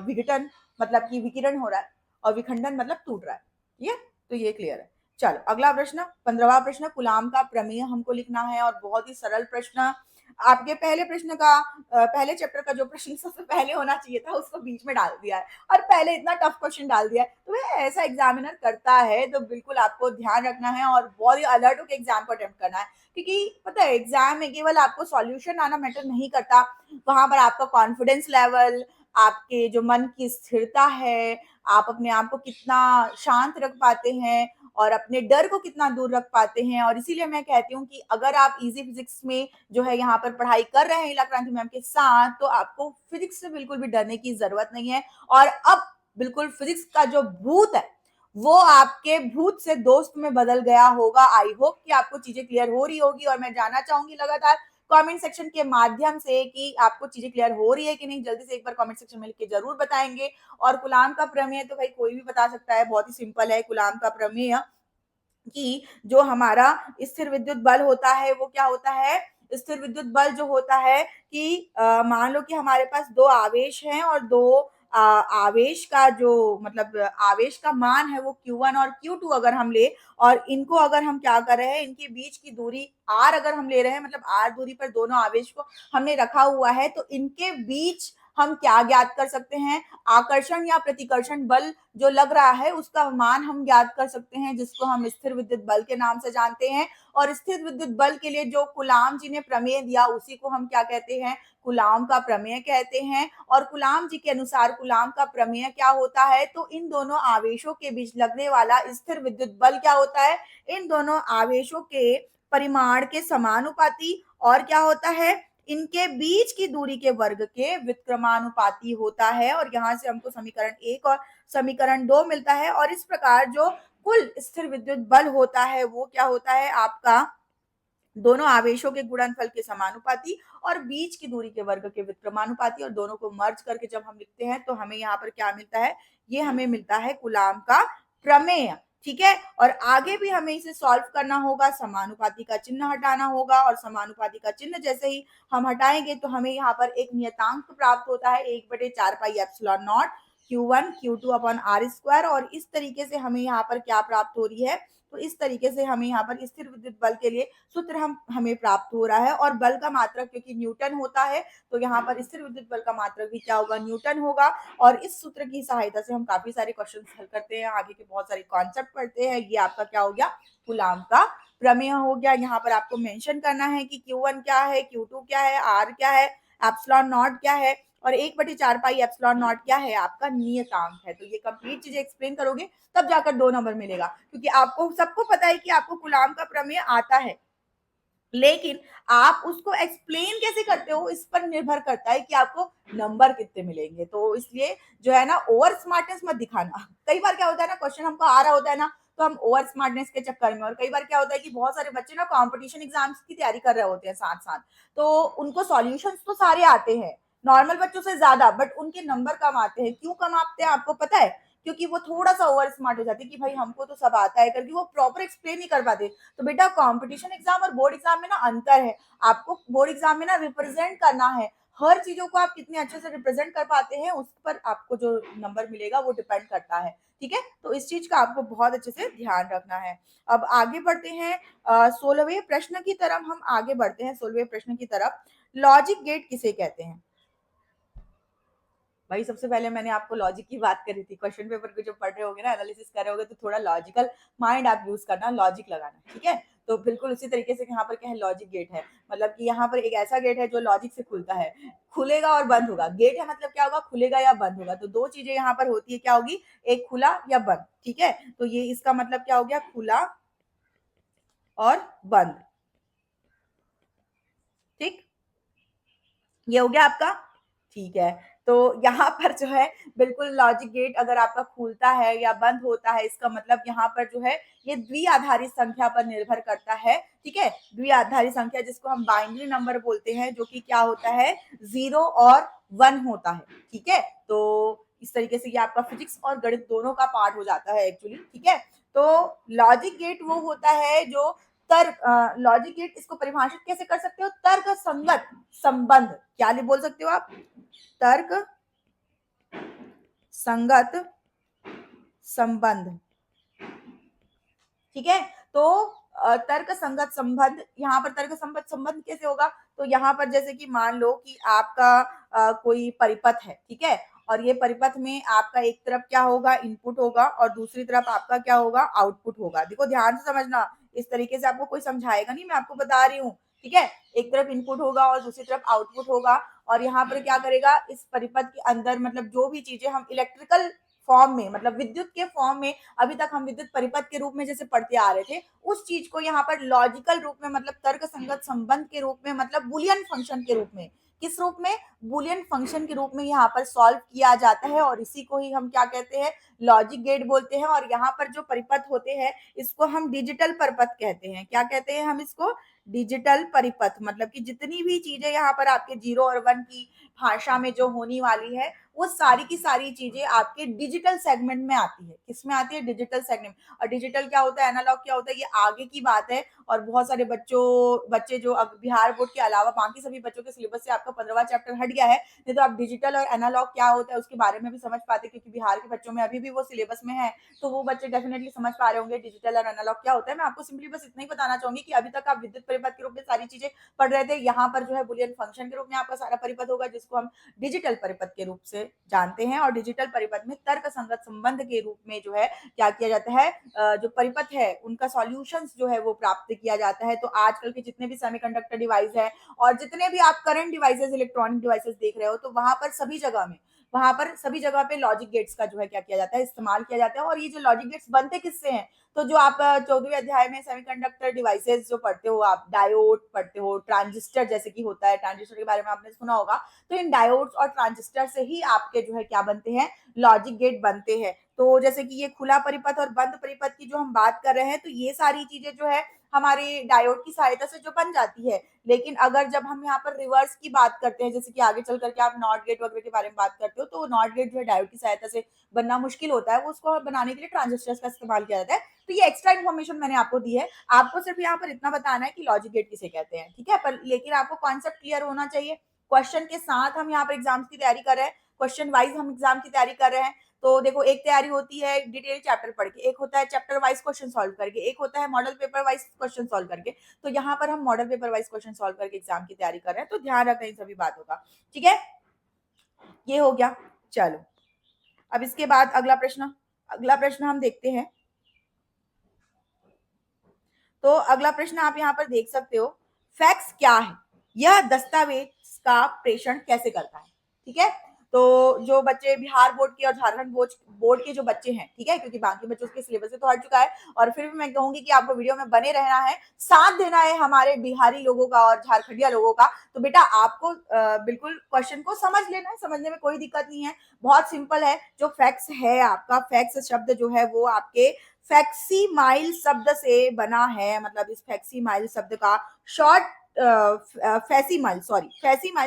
Speaker 1: विघटन मतलब कि विकिरण हो रहा है और विखंडन मतलब टूट रहा है, ठीक है। तो ये क्लियर है। चलो अगला प्रश्न, 15वां प्रश्न, कूलाम का प्रमेय हमको लिखना है, और बहुत ही सरल प्रश्न। आपके पहले प्रश्न का पहले चैप्टर का जो प्रश्न सबसे पहले होना चाहिए था उसको बीच में डाल दिया है, और पहले इतना टफ क्वेश्चन डाल दिया है। तो वह ऐसा एग्जामिनर करता है, तो बिल्कुल आपको ध्यान रखना है और बहुत ही अलर्ट होकर एग्जाम को अटेम्प्ट करना है, क्योंकि पता है एग्जाम में केवल आपको सॉल्यूशन आना मैटर नहीं करता, वहां पर आपका कॉन्फिडेंस लेवल, आपके जो मन की स्थिरता है, आप अपने आप को कितना शांत रख पाते हैं और अपने डर को कितना दूर रख पाते हैं। और इसीलिए मैं कहती हूँ कि अगर आप इजी फिजिक्स में जो है यहाँ पर पढ़ाई कर रहे हैं इला क्रांति मैम के साथ, तो आपको फिजिक्स से बिल्कुल भी डरने की जरूरत नहीं है। और अब बिल्कुल फिजिक्स का जो भूत है वो आपके भूत से दोस्त में बदल गया होगा। आई होप कि आपको चीजें क्लियर हो रही होगी, और मैं जानना चाहूंगी लगातार कमेंट सेक्शन के माध्यम से कि आपको चीजें क्लियर हो रही है कि नहीं। जल्दी से एक बार कमेंट सेक्शन में लिख के जरूर बताएंगे। और कूलाम का प्रमेय तो भाई कोई भी बता सकता है, बहुत ही सिंपल है कूलाम का प्रमेय, कि जो हमारा स्थिर विद्युत बल होता है वो क्या होता है, स्थिर विद्युत बल जो होता है कि मान लो कि हमारे पास दो आवेश हैं, और दो आवेश का जो मतलब आवेश का मान है वो Q1 और Q2 अगर हम ले, और इनको अगर हम क्या कर रहे हैं, इनके बीच की दूरी R अगर हम ले रहे हैं, मतलब R दूरी पर दोनों आवेश को हमने रखा हुआ है, तो इनके बीच हम क्या ज्ञात कर सकते हैं, आकर्षण या प्रतिकर्षण बल जो लग रहा है उसका मान हम ज्ञात कर सकते हैं, जिसको हम स्थिर विद्युत बल के नाम से जानते हैं। और स्थिर विद्युत बल के लिए जो कूलाम जी ने प्रमेय दिया उसी को हम क्या कहते हैं, कूलाम का प्रमेय कहते हैं। और कूलाम जी के अनुसार कूलाम का प्रमेय क्या होता है, तो इन दोनों आवेशों के बीच लगने वाला स्थिर विद्युत बल क्या होता है, इन दोनों आवेशों के परिमाण के समानुपाती, और क्या होता है, इनके बीच की दूरी के वर्ग के व्युत्क्रमानुपाती होता है। और यहाँ से हमको समीकरण 1 और समीकरण 2 मिलता है। और इस प्रकार जो कुल स्थिर विद्युत बल होता है वो क्या होता है आपका, दोनों आवेशों के गुणनफल के समानुपाती और बीच की दूरी के वर्ग के व्युत्क्रमानुपाती, और दोनों को मर्ज करके जब हम लिखते हैं तो हमें यहाँ पर क्या मिलता है, ये हमें मिलता है कूलाम का प्रमेय, ठीक है। और आगे भी हमें इसे सॉल्व करना होगा, समानुपाती का चिन्ह हटाना होगा, और समानुपाती का चिन्ह जैसे ही हम हटाएंगे तो हमें यहाँ पर एक नियतांक प्राप्त होता है 1/4 pi epsilon naught Q1 Q2 upon R square. और इस तरीके से हमें यहाँ पर क्या प्राप्त हो रही है, तो इस तरीके से हमें यहाँ पर स्थिर विद्युत बल के लिए सूत्र हमें प्राप्त हो रहा है। और बल का मात्रक क्योंकि न्यूटन होता है, तो यहाँ पर स्थिर विद्युत बल का मात्रक भी क्या होगा, न्यूटन होगा। और इस सूत्र की सहायता से हम काफी सारे क्वेश्चन हल करते हैं, आगे के बहुत सारे कॉन्सेप्ट पढ़ते हैं। ये आपका क्या हो गया, कूलाम का प्रमेय हो गया। यहाँ पर आपको मेंशन करना है कि Q1 क्या है, Q2 क्या है, R क्या है, एप्सिलॉन नॉट क्या है, और 1/4 पाई एप्सिलॉन नॉट क्या है, आपका नियतांक है। तो ये कंप्लीट चीजें एक्सप्लेन करोगे तब जाकर 2 नंबर मिलेगा, क्योंकि आपको सबको पता है कि आपको कूलाम का प्रमेय आता है, लेकिन आप उसको एक्सप्लेन कैसे करते हो इस पर निर्भर करता है कि आपको नंबर कितने मिलेंगे। तो इसलिए जो है ना, ओवर स्मार्टनेस मत दिखाना। कई बार क्या होता है ना, क्वेश्चन हमको आ रहा होता है ना, तो हम ओवर स्मार्टनेस के चक्कर में, और कई बार क्या होता है कि बहुत सारे बच्चे ना कंपटीशन एग्जाम्स की तैयारी कर रहे होते हैं साथ साथ, तो उनको सॉल्यूशंस तो सारे आते हैं नॉर्मल बच्चों से ज्यादा, बट उनके नंबर कम आते हैं। क्यों कम आते हैं आपको पता है, क्योंकि वो थोड़ा सा ओवर स्मार्ट हो जाते हैं कि भाई हमको तो सब आता है करके, वो प्रॉपर एक्सप्लेन नहीं कर पाते। तो बेटा कंपटीशन एग्जाम और बोर्ड एग्जाम में ना अंतर है। आपको बोर्ड एग्जाम में ना रिप्रेजेंट करना है, हर चीजों को आप कितने अच्छे से रिप्रेजेंट कर पाते हैं उस पर आपको जो नंबर मिलेगा वो डिपेंड करता है, ठीक है। तो इस चीज का आपको बहुत अच्छे से ध्यान रखना है। अब आगे बढ़ते हैं 16वें प्रश्न की तरफ, हम आगे बढ़ते हैं 16वें प्रश्न की तरफ। लॉजिक गेट किसे कहते हैं। भाई सबसे पहले मैंने आपको लॉजिक की बात करी थी, क्वेश्चन पेपर को जब पढ़ रहे होगे ना, एनालिसिस कर रहे होगे, तो थोड़ा लॉजिकल माइंड आप यूज करना, लॉजिक लगाना, ठीक है। तो बिल्कुल उसी तरीके से यहाँ पर क्या है, लॉजिक गेट है, मतलब कि यहाँ पर एक ऐसा गेट है जो लॉजिक से खुलता है, खुलेगा और बंद होगा। गेट है मतलब क्या होगा, खुलेगा या बंद होगा। तो दो चीजें यहाँ पर होती है, क्या होगी, एक खुला या बंद। ठीक है, तो ये इसका मतलब क्या हो गया, खुला और बंद। ठीक, ये हो गया आपका। ठीक है, तो यहाँ पर जो है बिल्कुल लॉजिक गेट अगर आपका खुलता है या बंद होता है, इसका मतलब यहाँ पर जो है ये द्विआधारी संख्या पर निर्भर करता है। ठीक है, द्विआधारी संख्या जिसको हम बाइनरी नंबर बोलते हैं, जो कि क्या होता है, 0 और 1 होता है। ठीक है, तो इस तरीके से ये आपका फिजिक्स और गणित दोनों का पार्ट हो जाता है एक्चुअली। ठीक है, तो लॉजिक गेट वो होता है जो तर्क, लॉजिक गेट इसको परिभाषित कैसे कर सकते हो, तर्क संगत संबंध, क्या बोल सकते हो आप, तर्क संगत संबंध। ठीक है, तो तर्क संगत संबंध, यहाँ पर तर्क संगत संबंध कैसे होगा, तो यहाँ पर जैसे कि मान लो कि आपका कोई परिपथ है। ठीक है, और ये परिपथ में आपका एक तरफ क्या होगा, इनपुट होगा, और दूसरी तरफ आपका क्या होगा, आउटपुट होगा। देखो ध्यान से समझना, इस तरीके से आपको कोई समझाएगा नहीं, मैं आपको बता रही हूँ। ठीक है, एक तरफ इनपुट होगा और दूसरी तरफ आउटपुट होगा, और यहाँ पर क्या करेगा, इस परिपथ के अंदर मतलब जो भी चीजें हम इलेक्ट्रिकल फॉर्म में, मतलब विद्युत के फॉर्म में, अभी तक हम विद्युत परिपथ के रूप में जैसे पढ़ते आ रहे थे, उस चीज को यहाँ पर लॉजिकल रूप में, मतलब तर्क संगत संबंध के रूप में, मतलब बुलियन फंक्शन के रूप में, किस रूप में, बुलियन फंक्शन के रूप में यहाँ पर सॉल्व किया जाता है, और इसी को ही हम क्या कहते हैं, लॉजिक गेट बोलते हैं। और यहाँ पर जो परिपथ होते हैं, इसको हम डिजिटल परिपथ कहते हैं। क्या कहते हैं हम इसको, डिजिटल परिपथ, मतलब कि जितनी भी चीजें यहाँ पर आपके 0 और 1 की भाषा में जो होने वाली है, वो सारी की सारी चीजें आपके डिजिटल सेगमेंट में आती है। किसमें आती है, डिजिटल सेगमेंट। और डिजिटल क्या होता है, एनालॉग क्या होता है, ये आगे की बात है। और बहुत सारे बच्चे जो अब बिहार बोर्ड के अलावा बाकी सभी बच्चों के सिलेबस से आपका 15वां चैप्टर हट गया है, नहीं तो आप डिजिटल और एनालॉग क्या होता है उसके बारे में भी समझ पाते, क्योंकि बिहार के बच्चों में अभी भी वो सिलेबस में है, तो वो बच्चे डेफिनेटली समझ पा रहे होंगे डिजिटल और एनालॉग क्या होता है। मैं आपको सिंपली बस इतना ही बताना चाहूंगी कि अभी तक आप विद्युत परिपथ के रूप में सारी चीजें पढ़ रहे थे, यहाँ पर जो है बुलियन फंक्शन के रूप में आपका सारा परिपथ होगा, जिसको हम डिजिटल परिपथ के रूप से जानते हैं। और डिजिटल परिपथ में तर्क संगत संबंध के रूप में जो है क्या किया जाता है, जो परिपथ है उनका सॉल्यूशंस जो है वो प्राप्त किया जाता है। तो आजकल के जितने भी सेमीकंडक्टर डिवाइस है और जितने भी आप करंट डिवाइसेस, इलेक्ट्रॉनिक डिवाइसेस देख रहे हो, तो वहां पर सभी जगह पे लॉजिक गेट्स का जो है क्या किया जाता है, इस्तेमाल किया जाता है। और ये जो लॉजिक गेट्स बनते किससे हैं, तो जो आप 14वें अध्याय में सेमीकंडक्टर डिवाइसेस जो पढ़ते हो, आप डायोड पढ़ते हो, ट्रांजिस्टर जैसे कि होता है, ट्रांजिस्टर के बारे में आपने सुना होगा, तो इन डायोड्स और ट्रांजिस्टर से ही आपके जो है क्या बनते हैं, लॉजिक गेट बनते हैं। तो जैसे कि ये खुला परिपथ और बंद परिपथ की जो हम बात कर रहे हैं, तो ये सारी चीजें जो है हमारे डायोड की सहायता से जो बन जाती है। लेकिन अगर जब हम यहाँ पर रिवर्स की बात करते हैं, जैसे कि आगे चल करके आप नॉट गेट वगैरह के बारे में बात करते हो, तो नॉट गेट जो है डायोड की सहायता से बनना मुश्किल होता है, वो उसको बनाने के लिए ट्रांजिस्टर्स का इस्तेमाल किया जाता है। तो ये एक्स्ट्रा इन्फॉर्मेशन मैंने आपको दी है, आपको सिर्फ यहाँ पर इतना बताना है कि लॉजिक गेट किसे कहते हैं। ठीक है, पर लेकिन आपको कॉन्सेप्ट क्लियर होना चाहिए। क्वेश्चन के साथ हम यहाँ पर एग्जाम्स की तैयारी कर रहे हैं, क्वेश्चन वाइज हम एग्जाम की तैयारी कर रहे हैं। तो देखो, एक तैयारी होती है डिटेल चैप्टर पढ़ के, एक होता है चैप्टर वाइज क्वेश्चन सॉल्व करके, एक होता है model paper wise question solve करके। तो यहाँ पर हम model paper wise question solve करके एग्जाम की तैयारी कर रहे हैं, तो ध्यान रखना इन सभी बातों का। ठीक है, ये हो गया। चलो, अब इसके बाद अगला प्रश्न हम देखते हैं। तो अगला प्रश्न आप यहाँ पर देख सकते हो, फैक्स क्या है, यह दस्तावेज का प्रेषण कैसे करता है। ठीक है, तो जो बच्चे बिहार बोर्ड के और झारखंड बोर्ड के जो बच्चे हैं, ठीक है, क्योंकि बाकी बच्चों के सिलेबस से तो हट चुका है, और फिर भी मैं कहूंगी कि आपको वीडियो में बने रहना है, साथ देना है हमारे बिहारी लोगों का और झारखंडिया लोगों का। तो बेटा आपको बिल्कुल क्वेश्चन को समझ लेना है, समझने में कोई दिक्कत नहीं है, बहुत सिंपल है। जो फैक्स है, आपका फैक्स शब्द जो है वो आपके फैक्सीमाइल शब्द से बना है, मतलब इस फैक्सीमाइल शब्द का शॉर्ट फैसीमाइल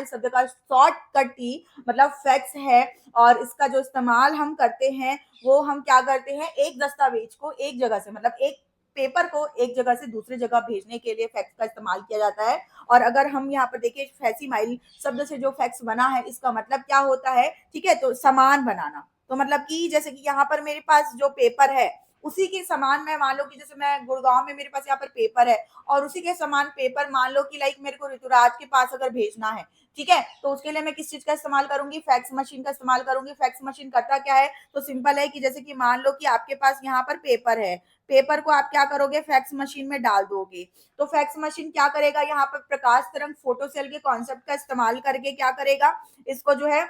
Speaker 1: शब्द का शॉर्टकट ही मतलब फैक्स है। और इसका जो इस्तेमाल हम करते हैं, वो हम क्या करते हैं, एक दस्तावेज को एक जगह से, मतलब एक पेपर को एक जगह से दूसरी जगह भेजने के लिए फैक्स का इस्तेमाल किया जाता है। और अगर हम यहाँ पर देखें, फैसीमाइल शब्द से जो फैक्स बना है, इसका मतलब क्या होता है, ठीक है, तो सामान बनाना। तो मतलब कि जैसे कि यहाँ पर मेरे पास जो पेपर है, उसी के समान मैं मान लो कि जैसे मैं गुड़गांव में मेरे पास यहाँ पर पेपर है और उसी के समान पेपर मान लो कि लाइक मेरे को ऋतुराज के पास अगर भेजना है, ठीक है, तो उसके लिए मैं किस चीज का इस्तेमाल करूंगी, फैक्स मशीन का इस्तेमाल करूंगी। फैक्स मशीन करता क्या है, तो सिंपल है कि जैसे कि मान लो कि आपके पास यहाँ पर पेपर है, पेपर को आप क्या करोगे, फैक्स मशीन में डाल दोगे। तो फैक्स मशीन क्या करेगा, यहाँ पर प्रकाश तरंग फोटो सेल के कॉन्सेप्ट का इस्तेमाल करके क्या करेगा, इसको जो है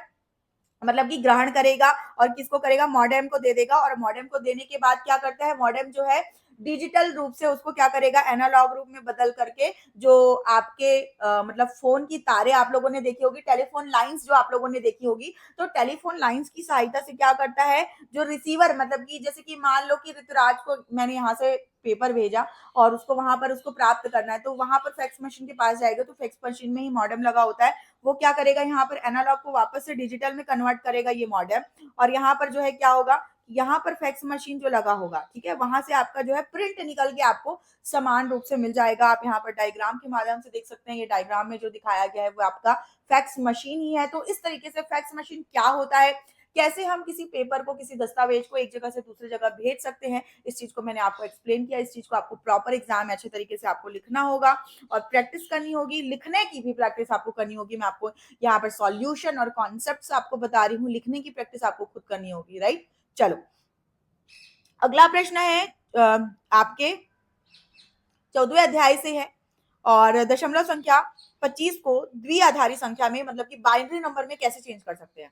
Speaker 1: मतलब कि ग्रहण करेगा और किसको करेगा, मॉडेम को दे देगा। और मॉडेम को देने के बाद क्या करता है, मॉडेम जो है डिजिटल रूप से उसको क्या करेगा, एनालॉग रूप में बदल करके जो आपके मतलब फोन की तारे आप लोगों ने देखी होगी, टेलीफोन लाइंस जो आप लोगों ने देखी होगी, तो टेलीफोन लाइंस की सहायता से क्या करता है, जो रिसीवर मतलब कि जैसे कि मान लो कि ऋतुराज को मैंने यहाँ से पेपर भेजा और उसको वहां पर उसको प्राप्त करना है, तो वहां पर फैक्स मशीन के पास जाएगा, तो फैक्स मशीन में ही मॉडेम लगा होता है, वो क्या करेगा, यहाँ पर एनालॉग को वापस से डिजिटल में कन्वर्ट करेगा ये मॉडेम। और यहाँ पर जो है क्या होगा, यहाँ पर फैक्स मशीन जो लगा होगा, ठीक है, वहां से आपका जो है प्रिंट निकल के आपको समान रूप से मिल जाएगा। आप यहाँ पर डायग्राम के माध्यम से देख सकते हैं, ये डायग्राम में जो दिखाया गया है वो आपका फैक्स मशीन ही है। तो इस तरीके से फैक्स मशीन क्या होता है, कैसे हम किसी पेपर को, किसी दस्तावेज को एक जगह से दूसरी जगह भेज सकते हैं, इस चीज को मैंने आपको एक्सप्लेन किया। इस चीज को आपको प्रॉपर एग्जाम में अच्छे तरीके से आपको लिखना होगा और प्रैक्टिस करनी होगी, लिखने की भी प्रैक्टिस आपको करनी होगी। मैं आपको यहाँ पर सॉल्यूशन और कॉन्सेप्ट्स आपको बता रही हूँ, लिखने की प्रैक्टिस आपको खुद करनी होगी, राइट। चलो, अगला प्रश्न है आपके 14वें अध्याय से है और दशमलव संख्या 25 को द्विआधारी संख्या में मतलब कि बाइनरी नंबर में कैसे चेंज कर सकते हैं,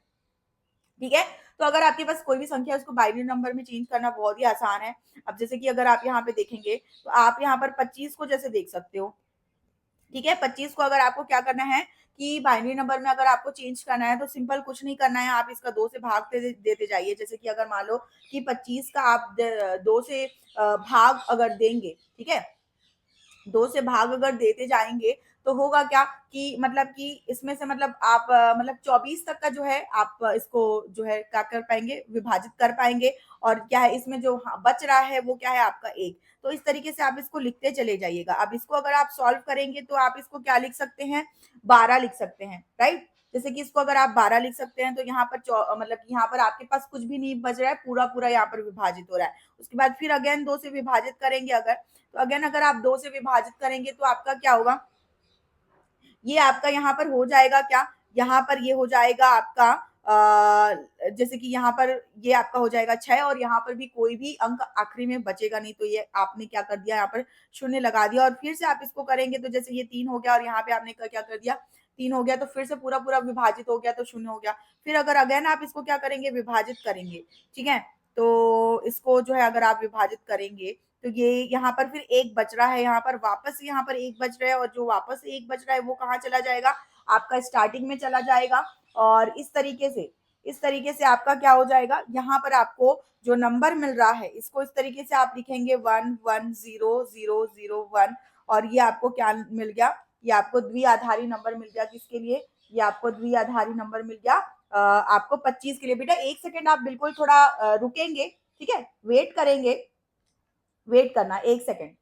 Speaker 1: ठीक है। तो अगर आपके पास कोई भी संख्या है उसको बाइनरी नंबर में चेंज करना बहुत ही आसान है। अब जैसे कि अगर आप यहाँ पे देखेंगे तो आप यहाँ पर 25 को जैसे देख सकते हो, ठीक है, 25 को अगर आपको क्या करना है कि बाइनरी नंबर में अगर आपको चेंज करना है तो सिंपल कुछ नहीं करना है, आप इसका 2 से भाग देते जाइए। जैसे कि अगर मान लो कि 25 का आप 2 से भाग अगर देंगे, ठीक है, 2 से भाग अगर देते जाएंगे तो होगा क्या कि मतलब कि इसमें से मतलब आप मतलब 24 तक का जो है आप इसको जो है क्या कर पाएंगे, विभाजित कर पाएंगे। और क्या है इसमें जो बच रहा है वो क्या है, आपका 1। तो इस तरीके से आप इसको लिखते चले जाइएगा। अब इसको अगर आप सॉल्व करेंगे तो आप इसको क्या लिख सकते हैं, 12 लिख सकते हैं, राइट। जैसे कि इसको अगर आप 12 लिख सकते हैं तो यहाँ पर मतलब यहाँ पर आपके पास कुछ भी नहीं बच रहा है, पूरा पूरा यहाँ पर विभाजित हो रहा है। उसके बाद फिर अगेन 2 से विभाजित करेंगे अगर, तो अगेन अगर आप 2 से विभाजित करेंगे तो आपका क्या होगा, ये आपका यहाँ पर हो जाएगा क्या, यहाँ पर ये हो जाएगा आपका जैसे कि यहाँ पर ये आपका हो जाएगा 6 और यहाँ पर भी कोई भी अंक आखिरी में बचेगा नहीं, तो ये आपने क्या कर दिया, यहाँ पर शून्य लगा दिया। और फिर से आप इसको करेंगे तो जैसे ये 3 हो गया और यहाँ पे आपने क्या कर दिया, 3 हो गया, तो फिर से पूरा पूरा विभाजित हो गया तो शून्य हो गया। फिर अगर अगेन आप इसको क्या करेंगे, विभाजित करेंगे, ठीक है, तो इसको जो है अगर आप विभाजित करेंगे तो ये यहाँ पर फिर 1 बच रहा है, यहाँ पर वापस यहाँ पर 1 बच रहा है और जो वापस 1 बच रहा है वो कहाँ चला जाएगा, आपका स्टार्टिंग में चला जाएगा। और इस तरीके से आपका क्या हो जाएगा, यहाँ पर आपको जो नंबर मिल रहा है इसको इस तरीके से आप लिखेंगे 1 1 0 0 0 1। और ये आपको क्या मिल गया, ये आपको द्विआधारी नंबर मिल गया। किसके लिए, ये आपको द्विआधारी नंबर मिल गया आपको 25 के लिए। बेटा 1 सेकेंड आप बिल्कुल थोड़ा रुकेंगे, ठीक है, वेट करेंगे, वेट करना 1 सेकेंड।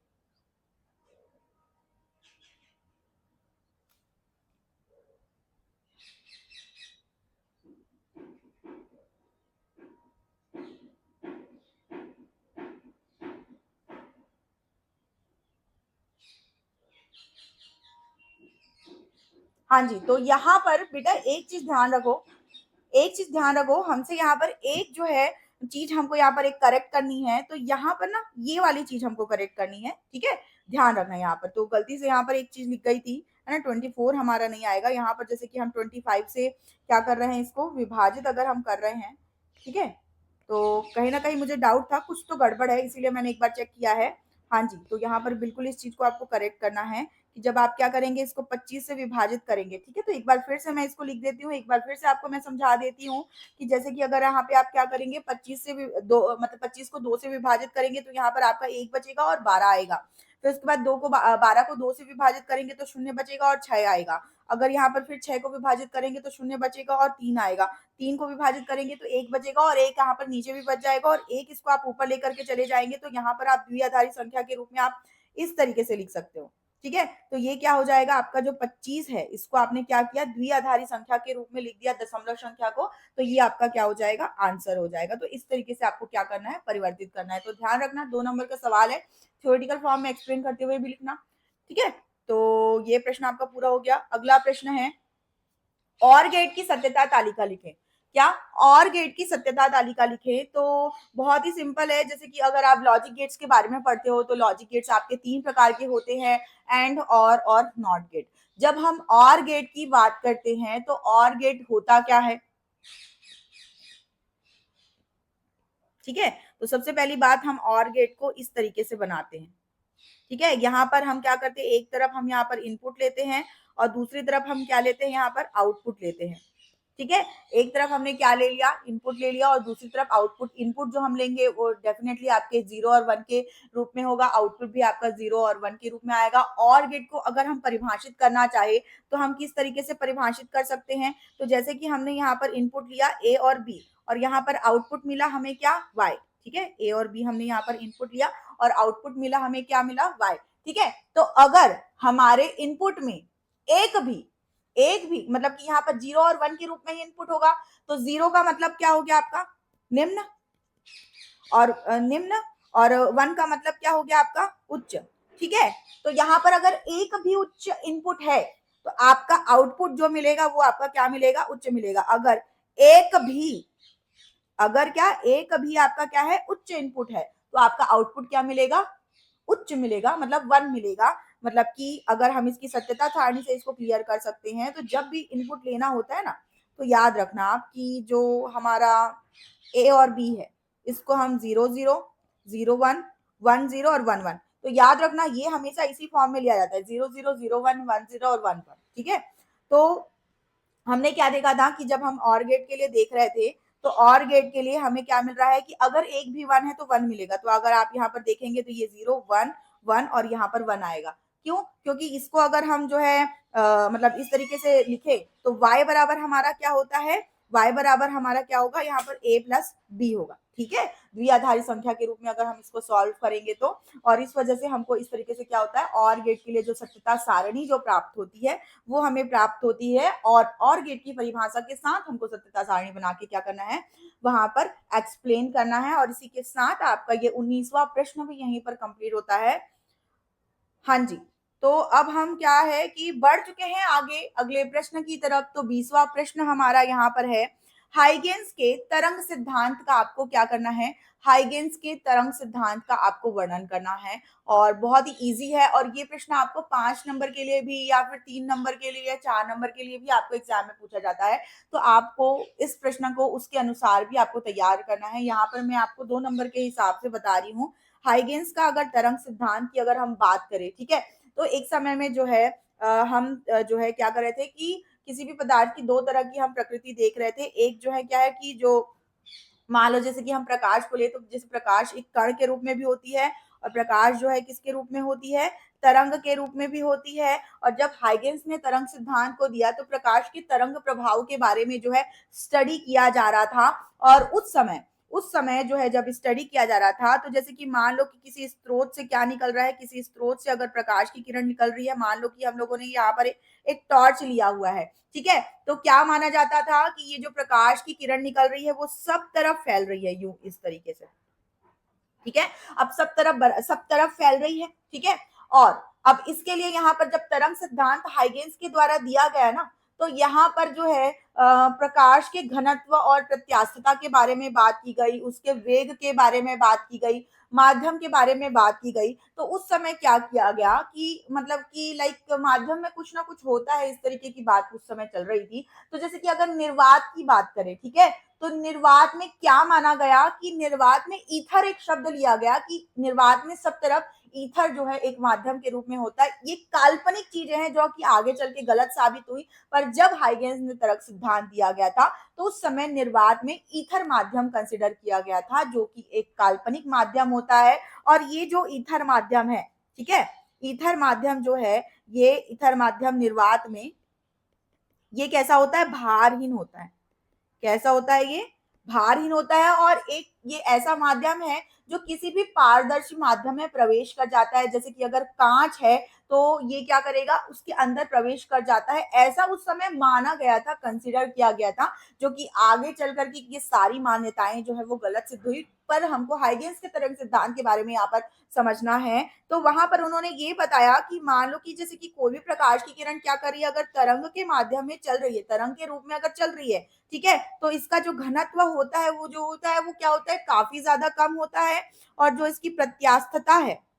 Speaker 1: हाँ जी, तो यहाँ पर बेटा एक चीज ध्यान रखो, एक चीज ध्यान रखो, हमसे यहाँ पर एक जो है चीज हमको यहाँ पर एक करेक्ट करनी है, तो यहाँ पर ना ये वाली चीज हमको करेक्ट करनी है, ठीक है, ध्यान रखना। यहाँ पर तो गलती से यहाँ पर एक चीज लिख गई थी, है ना, 24 हमारा नहीं आएगा यहाँ पर। जैसे कि हम 25 से क्या कर रहे हैं, इसको विभाजित अगर हम कर रहे हैं, ठीक है, तो कहीं ना कहीं मुझे डाउट था, कुछ तो गड़बड़ है, इसीलिए मैंने एक बार चेक किया है। हाँ जी, तो यहाँ पर बिल्कुल इस चीज को आपको करेक्ट करना है कि जब आप क्या करेंगे, इसको 25 से विभाजित करेंगे, ठीक है। तो एक बार फिर से मैं इसको लिख देती हूँ, एक बार फिर से आपको मैं समझा देती हूँ कि जैसे कि अगर यहाँ पे आप क्या करेंगे, 25 से दो मतलब 25 को 2 से विभाजित करेंगे तो यहाँ पर आपका 1 बचेगा और 12 आएगा। फिर उसके बाद 12 को 2 से विभाजित करेंगे तो शून्य बचेगा और 6 आएगा। अगर यहाँ पर फिर 6 को विभाजित करेंगे तो शून्य बचेगा और 3 आएगा। 3 को विभाजित करेंगे तो 1 बचेगा और 1 यहाँ पर नीचे भी बच जाएगा और 1 इसको आप ऊपर लेकर के चले जाएंगे, तो यहाँ पर आप द्विआधारी संख्या के रूप में आप इस तरीके से लिख सकते हो, ठीक है, तो ये क्या हो जाएगा आपका जो 25 है, इसको आपने क्या किया, द्विआधारी संख्या के रूप में लिख दिया दशमलव संख्या को, तो ये आपका क्या हो जाएगा, आंसर हो जाएगा। तो इस तरीके से आपको क्या करना है, परिवर्तित करना है। तो ध्यान रखना 2 नंबर का सवाल है, थ्योरेटिकल फॉर्म में एक्सप्लेन करते हुए भी लिखना। ठीक है, तो ये प्रश्न आपका पूरा हो गया। अगला प्रश्न है, और गेट की सत्यता तालिका लिखें। क्या, और गेट की सत्यता तालिका लिखें? तो बहुत ही सिंपल है, जैसे कि अगर आप लॉजिक गेट्स के बारे में पढ़ते हो तो लॉजिक गेट्स आपके 3 प्रकार के होते हैं, एंड, और नॉट गेट। जब हम और गेट की बात करते हैं तो और गेट होता क्या है? ठीक है, तो सबसे पहली बात, हम और गेट को इस तरीके से बनाते हैं। ठीक है, यहाँ पर हम क्या करते हैं, एक तरफ हम यहाँ पर इनपुट लेते हैं और दूसरी तरफ हम क्या लेते हैं, यहाँ पर आउटपुट लेते हैं। ठीक है, एक तरफ हमने क्या ले लिया, इनपुट ले लिया, और दूसरी तरफ आउटपुट। इनपुट जो हम लेंगे वो डेफिनेटली आपके 0 और 1 के रूप में होगा, आउटपुट भी आपका 0 और 1 के रूप में आएगा। और गेट को अगर हम परिभाषित करना चाहे तो हम किस तरीके से परिभाषित कर सकते हैं? तो जैसे कि हमने यहाँ पर इनपुट लिया ए और बी, और यहाँ पर आउटपुट मिला हमें क्या, वाई। ठीक है, ए और बी हमने यहाँ पर इनपुट लिया और आउटपुट मिला हमें क्या मिला, वाई। ठीक है, तो अगर हमारे इनपुट में एक भी मतलब कि यहाँ पर 0 और 1 के रूप में ही इनपुट होगा, तो 0 का मतलब क्या हो गया आपका, निम्न, और निम्न, और 1 का मतलब क्या हो गया आपका, उच्च। ठीक है, तो यहाँ पर अगर एक भी उच्च इनपुट है तो आपका आउटपुट जो मिलेगा वो आपका क्या मिलेगा, उच्च मिलेगा। अगर क्या, एक भी आपका क्या है, उच्च इनपुट है, तो आपका आउटपुट क्या मिलेगा, उच्च मिलेगा, मतलब 1 मिलेगा। मतलब कि अगर हम इसकी सत्यता सारणी से इसको क्लियर कर सकते हैं, तो जब भी इनपुट लेना होता है ना, तो याद रखना आप कि जो हमारा ए और बी है, इसको हम 0 0 0 1 1 0 और 1 1, तो याद रखना ये हमेशा इसी फॉर्म में लिया जाता है, 0 0 0 1 1 0 और 1 1। ठीक है, तो हमने क्या देखा था कि जब हम और गेट के लिए देख रहे थे, तो और गेट के लिए हमें क्या मिल रहा है कि अगर एक भी 1 है तो 1 मिलेगा। तो अगर आप यहाँ पर देखेंगे तो ये 0 1 1 और यहाँ पर 1 आएगा। क्यों? क्योंकि इसको अगर हम जो है मतलब इस तरीके से लिखे तो y बराबर हमारा क्या होता है, y बराबर हमारा क्या होगा, यहाँ पर a प्लस बी होगा। ठीक है, द्विआधारी संख्या के रूप में अगर हम इसको सॉल्व करेंगे तो, और इस वजह से हमको इस तरीके से क्या होता है, और गेट के लिए जो सत्यता सारणी जो प्राप्त होती है वो हमें प्राप्त होती है, और गेट की परिभाषा के साथ हमको सत्यता सारणी बना के क्या करना है, वहां पर एक्सप्लेन करना है। और इसी के साथ आपका ये 19वां प्रश्न भी यहीं पर कंप्लीट होता है। हाँ जी, तो अब हम क्या है कि बढ़ चुके हैं आगे अगले प्रश्न की तरफ। तो 20वां प्रश्न हमारा यहाँ पर है, हाइगेन्स के तरंग सिद्धांत का आपको क्या करना है, हाइगेन्स के तरंग सिद्धांत का आपको वर्णन करना है। और बहुत ही इजी है, और ये प्रश्न आपको 5 नंबर के लिए भी, या फिर 3 नंबर के लिए, या 4 नंबर के लिए भी आपको एग्जाम में पूछा जाता है। तो आपको इस प्रश्न को उसके अनुसार भी आपको तैयार करना है। यहाँ पर मैं आपको 2 नंबर के हिसाब से बता रही हूँ। हाइगेन्स का अगर तरंग सिद्धांत की अगर हम बात करें, ठीक है, तो एक समय में जो है हम जो है क्या कर रहे थे कि किसी भी पदार्थ की 2 तरह की हम प्रकृति देख रहे थे। एक जो है क्या है कि जो मान लो जैसे कि हम प्रकाश को ले, तो जैसे प्रकाश एक कण के रूप में भी होती है, और प्रकाश जो है किसके रूप में होती है, तरंग के रूप में भी होती है। और जब हाइगेन्स ने तरंग सिद्धांत को दिया तो प्रकाश के तरंग प्रभाव के बारे में जो है स्टडी किया जा रहा था। और उस समय जो है जब स्टडी किया जा रहा था, तो जैसे कि मान लो कि किसी स्रोत से क्या निकल रहा है, किसी स्रोत से अगर प्रकाश की किरण निकल रही है, मान लो कि हम लोगों ने यहाँ पर एक टॉर्च लिया हुआ है। ठीक है, तो क्या माना जाता था कि ये जो प्रकाश की किरण निकल रही है वो सब तरफ फैल रही है, यूं इस तरीके से। ठीक है, अब सब तरफ फैल रही है। ठीक है, और अब इसके लिए यहाँ पर जब तरंग सिद्धांत हाइगेन्स के द्वारा दिया गया ना, तो यहाँ पर जो है प्रकाश के घनत्व और प्रत्यास्थता के बारे में बात की गई, उसके वेग के बारे में बात की गई, माध्यम के बारे में बात की गई। तो उस समय क्या किया गया कि मतलब कि लाइक माध्यम में कुछ ना कुछ होता है, इस तरीके की बात उस समय चल रही थी। तो जैसे कि अगर निर्वात की बात करें, ठीक है, तो निर्वात में क्या माना गया कि निर्वात में ईथर एक शब्द लिया गया कि निर्वात में सब तरफ ईथर जो है एक माध्यम के रूप में होता है। ये काल्पनिक चीजें हैं जो कि आगे चल के गलत साबित हुई, पर जब हाइगेन्स ने तरंग सिद्धांत दिया गया था तो उस समय निर्वात में ईथर माध्यम कंसिडर किया गया था, जो कि एक काल्पनिक माध्यम होता है। और ये जो ईथर माध्यम है, ठीक है, ईथर माध्यम जो है, ये ईथर माध्यम निर्वात में ये कैसा होता है, भारहीन होता है। कैसा होता है ये, भारहीन होता है। और एक ये ऐसा माध्यम है जो किसी भी पारदर्शी माध्यम में प्रवेश कर जाता है। जैसे कि अगर कांच है तो ये क्या करेगा, उसके अंदर प्रवेश कर जाता है, ऐसा उस समय माना गया था, कंसिडर किया गया था, जो कि आगे चल करके ये सारी मान्यताएं जो है वो गलत सिद्ध हुई। पर हमको हाइगेन्स के तरंग सिद्धांत के बारे में यहाँ पर समझना है। तो वहां पर उन्होंने ये बताया कि मान लो कि जैसे कि कोई भी प्रकाश की किरण क्या कर रही है, अगर तरंग के माध्यम में चल रही है, तरंग के रूप में अगर चल रही है, ठीक है, तो इसका जो घनत्व होता है वो जो होता है वो क्या होता है, काफी ज्यादा कम होता है, और जो इसकी प्रत्यास्थता है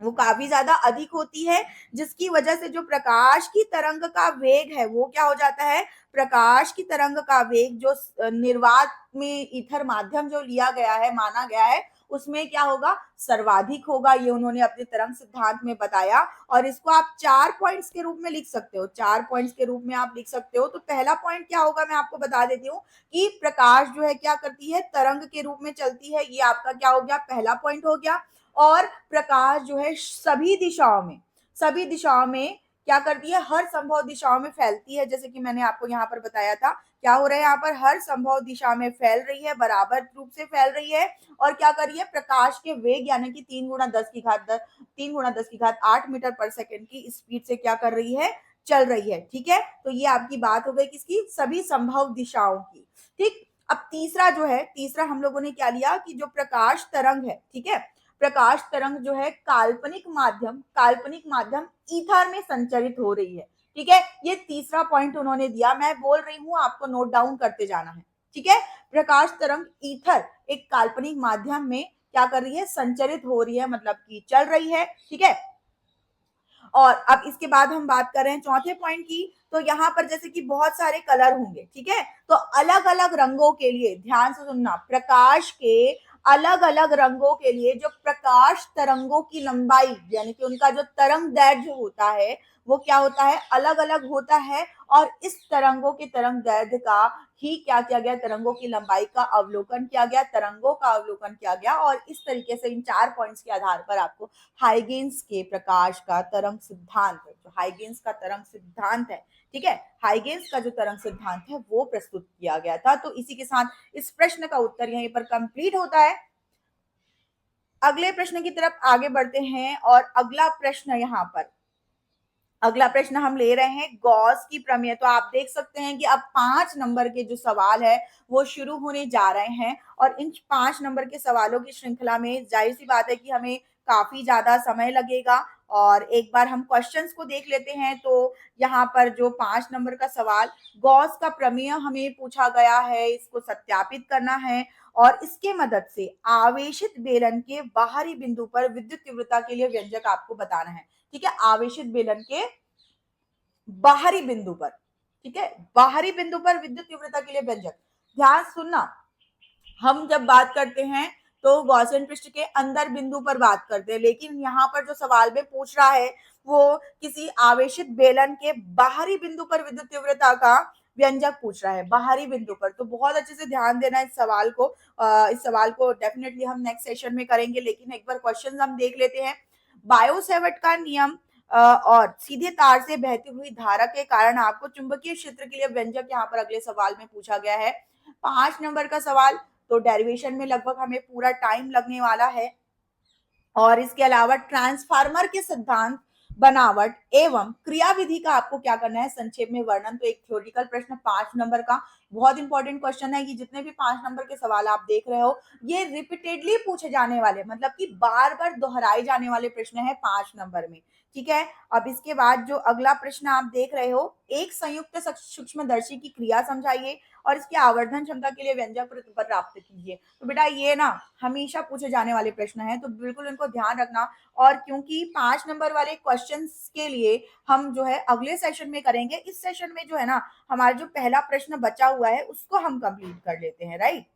Speaker 1: वो काफी ज्यादा अधिक होती है, जिसकी वजह से जो प्रकाश की तरंग का वेग है वो क्या हो जाता है, प्रकाश की तरंग का वेग जो निर्वात में ईथर माध्यम जो लिया गया है, माना गया है, उसमें क्या होगा, सर्वाधिक होगा। ये उन्होंने अपने तरंग सिद्धांत में बताया। और इसको आप 4 पॉइंट्स के रूप में लिख सकते हो, 4 पॉइंट्स के रूप में आप लिख सकते हो। तो पहला पॉइंट क्या होगा, मैं आपको बता देती हूँ कि प्रकाश जो है क्या करती है, तरंग के रूप में चलती है। ये आपका क्या हो गया, पहला पॉइंट हो गया। और प्रकाश जो है सभी दिशाओं में क्या करती है, हर संभव दिशाओं में फैलती है। जैसे कि मैंने आपको यहाँ पर बताया था, क्या हो रहा है यहाँ पर, हर संभव दिशा में फैल रही है, बराबर रूप से फैल रही है। और क्या कर रही है, प्रकाश के वेग यानी कि 3 × 10⁻8 मीटर पर सेकेंड की स्पीड से क्या कर रही है, चल रही है। ठीक है, तो ये आपकी बात हो गई किसकी, सभी संभव दिशाओं की। ठीक, अब तीसरा जो है, तीसरा हम लोगों ने क्या लिया कि जो प्रकाश तरंग है, ठीक है, प्रकाश तरंग जो है काल्पनिक माध्यम ईथर में संचरित हो रही है। ठीक है, ये तीसरा पॉइंट उन्होंने दिया, मैं बोल रही हूं, आपको नोट डाउन करते जाना है। ठीक है, प्रकाश तरंग ईथर एक काल्पनिक माध्यम में क्या कर रही है, संचरित हो रही है, मतलब कि चल रही है। ठीक है, और अब इसके बाद हम बात कर रहे हैं चौथे पॉइंट की। तो यहाँ पर जैसे कि बहुत सारे कलर होंगे, ठीक है, तो अलग अलग रंगों के लिए ध्यान से सुनना, प्रकाश के अलग अलग रंगों के लिए जो प्रकाश तरंगों की लंबाई यानी कि उनका जो तरंग दैर्ध्य होता है वो क्या होता है, अलग अलग होता है। और इस तरंगों के तरंग दैर्ध्य का ही क्या किया गया, तरंगों की लंबाई का अवलोकन किया गया, तरंगों का अवलोकन किया गया। और इस तरीके से इन 4 पॉइंट्स के आधार पर आपको हाइगेन्स के प्रकाश का तरंग सिद्धांत, जो हाइगेन्स का तरंग सिद्धांत है, ठीक है, हाइगेन्स का जो तरंग सिद्धांत है वो प्रस्तुत किया गया था। तो इसी के साथ इस प्रश्न का उत्तर यहीं पर कंप्लीट होता है। अगले प्रश्न की तरफ आगे बढ़ते हैं। और अगला प्रश्न यहाँ पर, अगला प्रश्न हम ले रहे हैं गॉस की प्रमेय। तो आप देख सकते हैं कि अब 5 नंबर के जो सवाल है वो शुरू होने जा रहे हैं। और इन 5 नंबर के सवालों की श्रृंखला में जाहिर सी बात है कि हमें काफी ज्यादा समय लगेगा। और एक बार हम क्वेश्चंस को देख लेते हैं। तो यहाँ पर जो 5 नंबर का सवाल, गॉस का प्रमेय हमें पूछा गया है, इसको सत्यापित करना है। और इसके मदद से आवेशित बेलन के बाहरी बिंदु पर विद्युत तीव्रता के लिए व्यंजक आपको बताना है। ठीक है, आवेशित बेलन के बाहरी बिंदु पर, ठीक है, बाहरी बिंदु पर विद्युत तीव्रता के लिए व्यंजक। ध्यान सुनना, हम जब बात करते हैं तो गॉसियन पृष्ठ के अंदर बिंदु पर बात करते हैं, लेकिन यहाँ पर जो सवाल में पूछ रहा है वो किसी आवेशित बेलन के बाहरी बिंदु पर विद्युत तीव्रता का व्यंजक पूछ रहा है, बाहरी बिंदु पर। तो बहुत अच्छे से ध्यान देना इस सवाल को। इस सवाल को डेफिनेटली हम नेक्स्ट सेशन में करेंगे, लेकिन एक बार क्वेश्चन हम देख लेते हैं। बायो-सैवर्ट का नियम और सीधे तार से बहती हुई धारा के कारण आपको चुंबकीय क्षेत्र के लिए व्यंजक यहाँ पर अगले सवाल में पूछा गया है। 5 नंबर का सवाल, तो डेरिवेशन में लगभग हमें पूरा टाइम लगने वाला है। और इसके अलावा ट्रांसफार्मर के सिद्धांत, बनावट एवं क्रियाविधि का आपको क्या करना है, संक्षेप में वर्णन। तो एक थ्योरेटिकल प्रश्न 5 नंबर का, बहुत इंपॉर्टेंट क्वेश्चन है। ये जितने भी 5 नंबर के सवाल आप देख रहे हो ये रिपीटेडली पूछे जाने वाले, मतलब कि बार बार दोहराए जाने वाले प्रश्न है 5 नंबर में। ठीक है, अब इसके बाद जो अगला प्रश्न आप देख रहे हो, एक संयुक्त सूक्ष्मदर्शी की क्रिया समझाइए और इसकी आवर्धन क्षमता के लिए व्यंजक प्राप्त कीजिए। तो बेटा ये ना हमेशा पूछे जाने वाले प्रश्न हैं, तो बिल्कुल इनको ध्यान रखना। और क्योंकि 5 नंबर वाले क्वेश्चंस के लिए हम जो है अगले सेशन में करेंगे, इस सेशन में जो है ना हमारा जो पहला प्रश्न बचा हुआ है उसको हम कंप्लीट कर लेते हैं, राइट।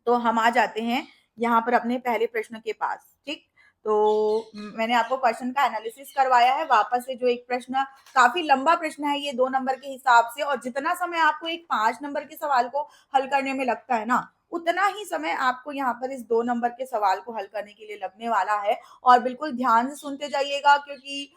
Speaker 1: तो हम आ जाते हैं यहाँ पर अपने पहले प्रश्न के पास। ठीक, तो मैंने आपको क्वेश्चन का एनालिसिस करवाया है वापस से। जो एक प्रश्न काफी लंबा प्रश्न है ये 2 नंबर के हिसाब से, और जितना समय आपको एक 5 नंबर के सवाल को हल करने में लगता है ना, उतना ही समय आपको यहाँ पर इस 2 नंबर के सवाल को हल करने के लिए लगने वाला है। और बिल्कुल ध्यान से सुनते जाइएगा, क्योंकि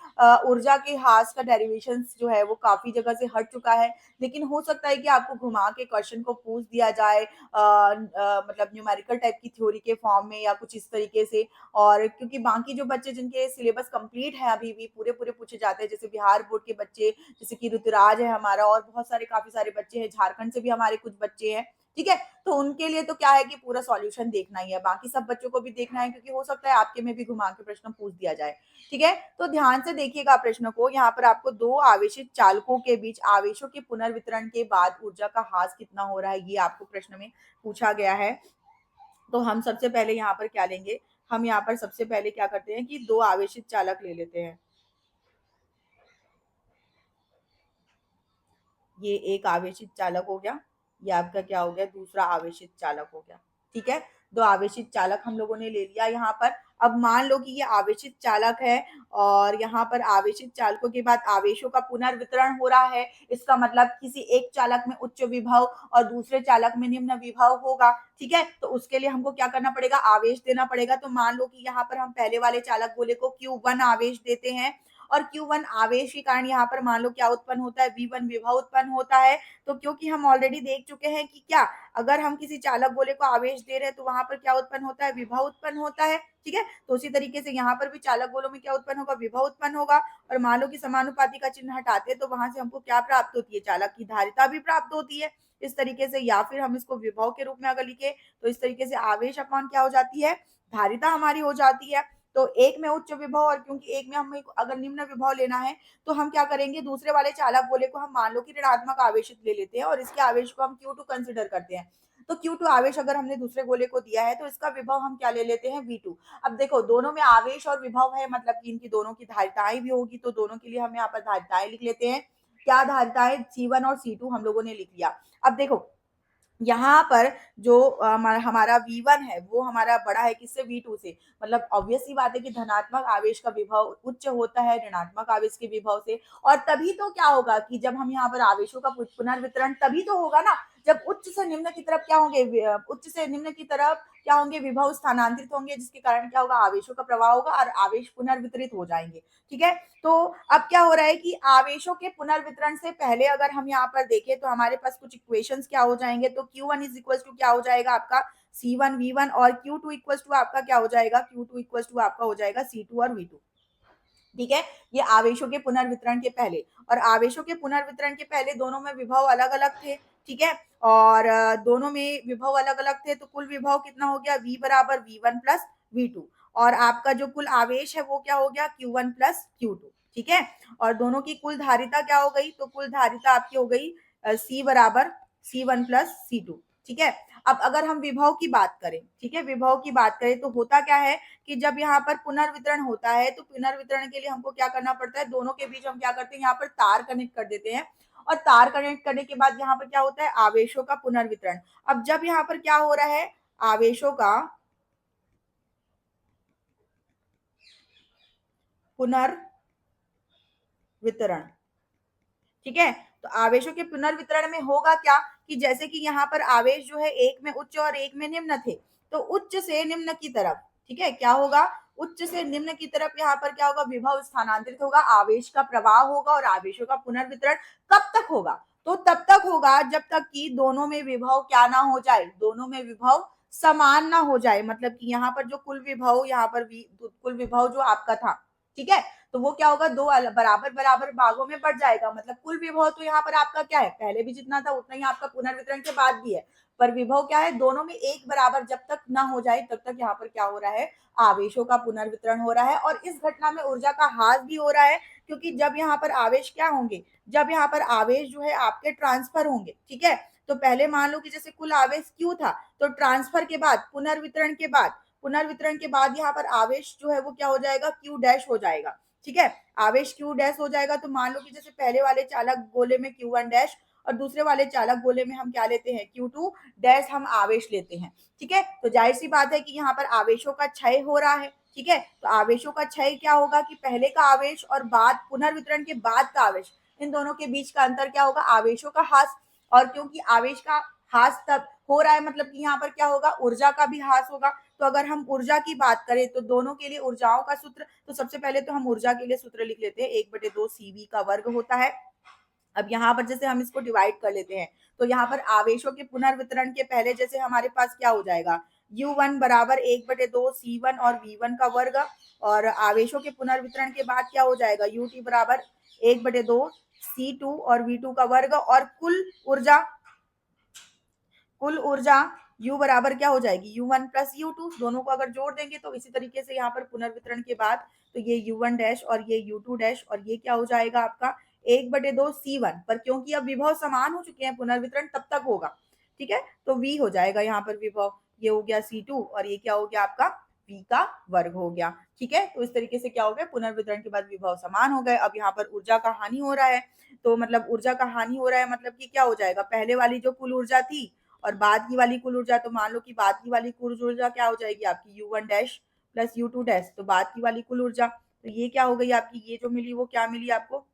Speaker 1: ऊर्जा के ह्रास का डेरिवेशंस जो है वो काफ़ी जगह से हट चुका है। लेकिन हो सकता है कि आपको घुमा के क्वेश्चन को पूछ दिया जाए, मतलब न्यूमेरिकल टाइप की थ्योरी के फॉर्म में या कुछ इस तरीके से। और क्योंकि बाकी जो बच्चे जिनके सिलेबस कंप्लीट है अभी भी पूरे पूरे पूछे जाते हैं, जैसे बिहार बोर्ड के बच्चे, जैसे कि ऋतुराज है हमारा, और बहुत सारे काफी सारे बच्चे हैं, झारखंड से भी हमारे कुछ बच्चे हैं। ठीक है, तो उनके लिए तो क्या है कि पूरा सॉल्यूशन देखना ही है, बाकी सब बच्चों को भी देखना है, क्योंकि हो सकता है आपके में भी घुमा के प्रश्न पूछ दिया जाए। ठीक है, तो ध्यान से देखिएगा प्रश्न को। यहाँ पर आपको दो आवेशित चालकों के बीच आवेशों के पुनर्वितरण के बाद ऊर्जा का ह्रास कितना हो रहा है, ये आपको प्रश्न में पूछा गया है। तो हम सबसे पहले यहाँ पर क्या लेंगे, हम यहाँ पर सबसे पहले क्या करते हैं कि दो आवेशित चालक ले लेते हैं। ये एक आवेशित चालक हो गया, ये आपका क्या हो गया, दूसरा आवेशित चालक हो गया। ठीक है, दो आवेशित चालक हम लोगों ने ले लिया यहाँ पर। अब मान लो कि ये आवेशित चालक है, और यहाँ पर आवेशित चालकों के बाद आवेशों का पुनर्वितरण हो रहा है। इसका मतलब किसी एक चालक में उच्च विभव और दूसरे चालक में निम्न विभव होगा। ठीक है, तो उसके लिए हमको क्या करना पड़ेगा, आवेश देना पड़ेगा। तो मान लो कि यहाँ पर हम पहले वाले चालक गोले को Q1 आवेश देते हैं, और Q1 आवेश के कारण यहाँ पर मान लो क्या उत्पन्न होता है, V1 विभव उत्पन्न होता है। तो क्योंकि हम ऑलरेडी देख चुके हैं कि क्या, अगर हम किसी चालक गोले को आवेश दे रहे हैं तो वहां पर क्या उत्पन्न होता है, विभव उत्पन्न होता है। ठीक है, तो उसी तरीके से यहाँ पर भी चालक गोलों में क्या उत्पन्न होगा, विभव उत्पन्न होगा। और मान लो कि समानुपाती का चिन्ह हटाते हैं तो वहां से हमको क्या प्राप्त होती है, चालक की धारिता भी प्राप्त होती है इस तरीके से। या फिर हम इसको विभव के रूप में अगर लिखे तो इस तरीके से आवेश अपमान क्या हो जाती है, धारिता हमारी हो जाती है। तो एक में उच्च विभव, और क्योंकि एक में हमें अगर निम्न विभव लेना है तो हम क्या करेंगे, दूसरे वाले चालक गोले को हम मान लो कि ऋणात्मक आवेशित ले लेते हैं, और इसके आवेश को हम Q2 कंसिडर करते हैं। तो Q2 आवेश अगर हमने दूसरे गोले को दिया है तो इसका विभव हम क्या ले लेते हैं, V2। अब देखो दोनों में आवेश और विभव है, मतलब कि इनकी दोनों की धारिताएं भी होगी, तो दोनों के लिए हम यहाँ पर धारिताएं लिख लेते हैं। क्या धारिताएं, C1 और C2 हम लोगों ने लिख लिया। अब देखो यहाँ पर जो हमारा V1 है वो हमारा बड़ा है किससे, V2 से। मतलब ऑब्वियस सी बात है कि धनात्मक आवेश का विभव उच्च होता है ऋणात्मक आवेश के विभव से। और तभी तो क्या होगा कि जब हम यहाँ पर आवेशों का पुनर्वितरण तभी तो होगा ना, जब उच्च से निम्न की तरफ क्या होंगे, उच्च से निम्न की तरफ क्या होंगे, विभव स्थानांतरित होंगे, जिसके कारण क्या होगा, आवेशों का प्रवाह होगा और आवेश पुनर्वितरित हो जाएंगे। ठीक है, तो अब क्या हो रहा है कि आवेशों के पुनर्वितरण से पहले अगर हम यहाँ पर देखें तो हमारे पास कुछ इक्वेशंस क्या हो जाएंगे, तो Q1 इज इक्वल टू क्या हो जाएगा आपका, C1 V1, और Q2 इक्वल टू आपका क्या हो जाएगा, Q2 इक्वल टू आपका हो जाएगा C2 और V2। ठीक है, ये आवेशों के पुनर्वितरण के पहले। और आवेशों के पुनर्वितरण के पहले दोनों में विभव अलग अलग थे। ठीक है, और दोनों में विभव अलग अलग थे, तो कुल विभव कितना हो गया, V बराबर V1 प्लस V2। और आपका जो कुल आवेश है वो क्या हो गया, Q1 प्लस Q2। ठीक है, और दोनों की कुल धारिता क्या हो गई, तो कुल धारिता आपकी हो गई C बराबर C1 प्लस C2। ठीक है, अब अगर हम विभव की बात करें, ठीक है, विभव की बात करें तो होता क्या है कि जब यहाँ पर पुनर्वितरण होता है तो पुनर्वितरण के लिए हमको क्या करना पड़ता है, दोनों के बीच हम क्या करते हैं, यहाँ पर तार कनेक्ट कर देते हैं। और तार कनेक्ट करने के बाद यहाँ पर क्या होता है, आवेशों का पुनर्वितरण। अब जब यहाँ पर क्या हो रहा है, आवेशों का पुनर्वितरण। ठीक है, तो आवेशों के पुनर्वितरण में होगा क्या कि जैसे कि यहाँ पर आवेश जो है एक में उच्च और एक में निम्न थे, तो उच्च से निम्न की तरफ, ठीक है, क्या होगा, उच्च से निम्न की तरफ यहाँ पर क्या होगा, विभव स्थानांतरित होगा, आवेश का प्रवाह होगा। और आवेशों का पुनर्वितरण कब तक होगा, तो तब तक होगा जब तक कि दोनों में विभव क्या ना हो जाए, दोनों में विभव समान ना हो जाए। मतलब कि यहाँ पर जो कुल विभव, यहाँ पर कुल विभव जो आपका था, ठीक है, तो वो क्या होगा, दो बराबर बराबर भागों में बढ़ जाएगा। मतलब कुल विभव तो यहाँ पर आपका क्या है, पहले भी जितना था उतना ही आपका पुनर्वितरण के बाद भी है। पर विभव क्या है, दोनों में एक बराबर जब तक ना हो जाए तब तक यहाँ पर क्या हो रहा है, आवेशों का पुनर्वितरण हो रहा है। और इस घटना में ऊर्जा का ह्रास भी हो रहा है, क्योंकि जब यहाँ पर आवेश क्या होंगे, जब यहाँ पर आवेश जो है आपके ट्रांसफर होंगे। ठीक है, तो पहले मान लो कि जैसे कुल आवेश क्यू था, तो ट्रांसफर के बाद, पुनर्वितरण के बाद यहाँ पर आवेश जो है वो क्या हो जाएगा, क्यू डैश हो जाएगा। ठीक है, आवेश क्यू डैश हो जाएगा। तो मान लो कि जैसे पहले वाले चालक गोले में Q1 डैश और दूसरे वाले चालक गोले में हम क्या लेते हैं, Q2 डैश हम आवेश लेते हैं। ठीक है, तो जाहिर सी बात है कि यहाँ पर आवेशों का क्षय हो रहा है। ठीक है, तो आवेशों का क्षय क्या होगा कि पहले का आवेश और बाद पुनर्वितरण के बाद का आवेश, इन दोनों के बीच का अंतर क्या होगा, आवेशों का ह्रास। और क्योंकि आवेश का ह्रास तब हो रहा है, मतलब कि यहाँ पर क्या होगा, ऊर्जा का भी ह्रास होगा। तो अगर हम ऊर्जा की बात करें तो दोनों के लिए ऊर्जाओं का सूत्र, तो सबसे पहले तो हम ऊर्जा के लिए सूत्र लिख लेते हैं, 1/2 CV का वर्ग होता है। अब यहाँ पर जैसे हम इसको डिवाइड कर लेते हैं, तो यहाँ पर आवेशों के पुनर्वितरण के पहले जैसे हमारे पास क्या हो जाएगा, U1 बराबर 1/2 C1 और V1 का वर्ग, और आवेशों के पुनर्वितरण के बाद क्या हो जाएगा, UT बराबर 1/2 C2 और V2 का वर्ग, और कुल ऊर्जा U बराबर क्या हो जाएगी, U1 प्लस U2, दोनों को अगर जोड़ देंगे तो इसी तरीके से यहाँ पर पुनर्वितरण के बाद तो ये U1 डैश और ये U2 डैश, और ये क्या हो जाएगा आपका 1/2 C1, पर क्योंकि अब विभव समान हो चुके हैं पुनर्वितरण तब तक होगा, ठीक है, तो V हो जाएगा यहाँ पर विभव, ये हो गया C2 और ये क्या हो गया आपका V का वर्ग हो गया, ठीक है। तो इस तरीके से क्या हो गया, पुनर्वितरण के बाद विभव समान हो गए। अब यहाँ पर ऊर्जा का हानि हो रहा है, तो मतलब ऊर्जा का हानि हो रहा है मतलब कि क्या हो जाएगा, पहले वाली जो कुल ऊर्जा थी और बाद की वाली कुल ऊर्जा, तो मान लो कि बाद की वाली कुल ऊर्जा क्या हो जाएगी आपकी U1 dash plus U2 dash, तो बाद की वाली कुल ऊर्जा, तो ये क्या हो गई आपकी, ये जो मिली वो क्या मिली आपको,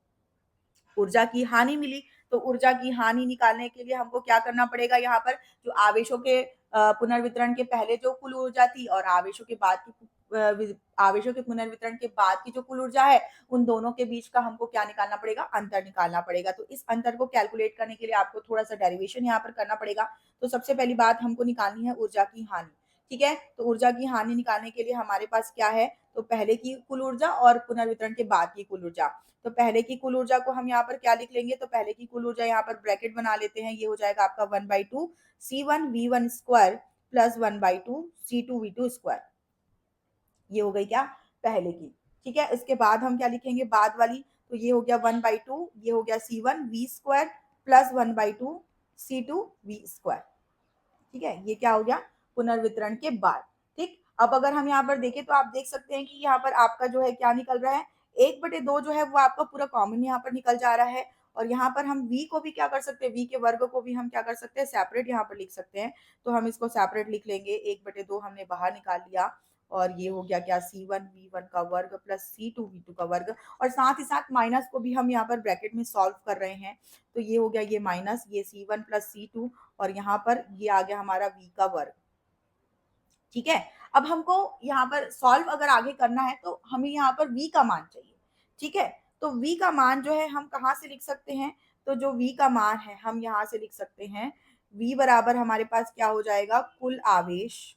Speaker 1: ऊर्जा की हानि मिली। तो ऊर्जा की हानि निकालने के लिए हमको क्या करना पड़ेगा, यहाँ पर जो आवेशों के पुनर्वितरण के पहले जो कुल ऊर्जा थी और आवेशों के बाद की आवेशों के पुनर्वितरण के बाद की जो कुल ऊर्जा है, उन दोनों के बीच का हमको क्या निकालना पड़ेगा, अंतर निकालना पड़ेगा। तो इस अंतर को कैलकुलेट करने के लिए आपको थोड़ा सा डेरिवेशन यहाँ पर करना पड़ेगा। तो सबसे पहली बात हमको निकालनी है ऊर्जा की हानि, ठीक है। तो ऊर्जा की हानि निकालने के लिए हमारे पास क्या है, तो पहले की कुल ऊर्जा और पुनर्वितरण के बाद की कुल ऊर्जा। तो पहले की कुल ऊर्जा को हम यहाँ पर क्या लिख लेंगे, तो पहले की कुल ऊर्जा यहाँ पर ब्रैकेट बना लेते हैं, ये हो जाएगा आपका 1/2 C1 V1 square plus 1/2 C2 V2 square, ये हो गई क्या पहले की, ठीक है। इसके बाद हम क्या लिखेंगे बाद वाली, तो ये हो गया 1/2, ये हो गया C1 V square plus 1/2 C2 V square, ठीक है, ये क्या हो गया पुनर्वितरण के बाद, ठीक। अब अगर हम यहाँ पर देखें तो आप देख सकते हैं कि यहाँ पर आपका जो है क्या निकल रहा है, 1/2 जो है वो आपका पूरा कॉमन यहाँ पर निकल जा रहा है, और यहाँ पर हम v को भी क्या कर सकते हैं, v के वर्ग को भी हम क्या कर सकते हैं, सेपरेट यहाँ पर लिख सकते हैं। तो हम इसको सेपरेट लिख लेंगे, 1/2 हमने बाहर निकाल लिया, और ये हो गया क्या C1 V1 का वर्ग प्लस C2 V2 का वर्ग, और साथ ही साथ माइनस को भी हम यहाँ पर ब्रैकेट में सॉल्व कर रहे हैं। तो ये हो गया ये माइनस, ये C1 प्लस C2, और यहाँ पर ये आ गया हमारा v का वर्ग, ठीक है। अब हमको यहाँ पर सॉल्व अगर आगे करना है तो हमें यहाँ पर v का मान चाहिए, ठीक है। तो v का मान जो है हम कहाँ से लिख सकते हैं, तो जो v का मान है हम यहाँ से लिख सकते हैं, v बराबर हमारे पास क्या हो जाएगा, कुल आवेश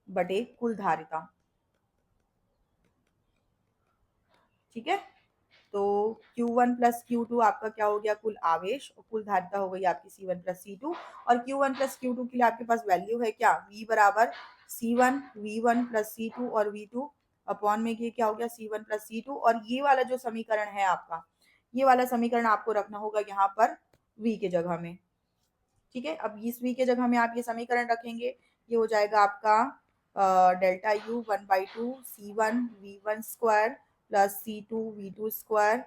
Speaker 1: बटे कुल धारिता, ठीक है। तो Q1 प्लस Q2 आपका क्या हो गया, कुल आवेश, और कुल धारिता हो गई आपकी C1 प्लस C2, और Q1 प्लस Q2 के लिए आपके पास वैल्यू है क्या, V बराबर C1 V1 प्लस C2 और V2 अपॉन में ये क्या हो गया C1 प्लस C2, और ये वाला जो समीकरण है आपका, ये वाला समीकरण आपको रखना होगा यहाँ पर V के जगह में, ठीक है। अब इस V के जगह में आप ये समीकरण रखेंगे, ये हो जाएगा आपका delta U 1/2 C1 V1 square plus C2 V2 square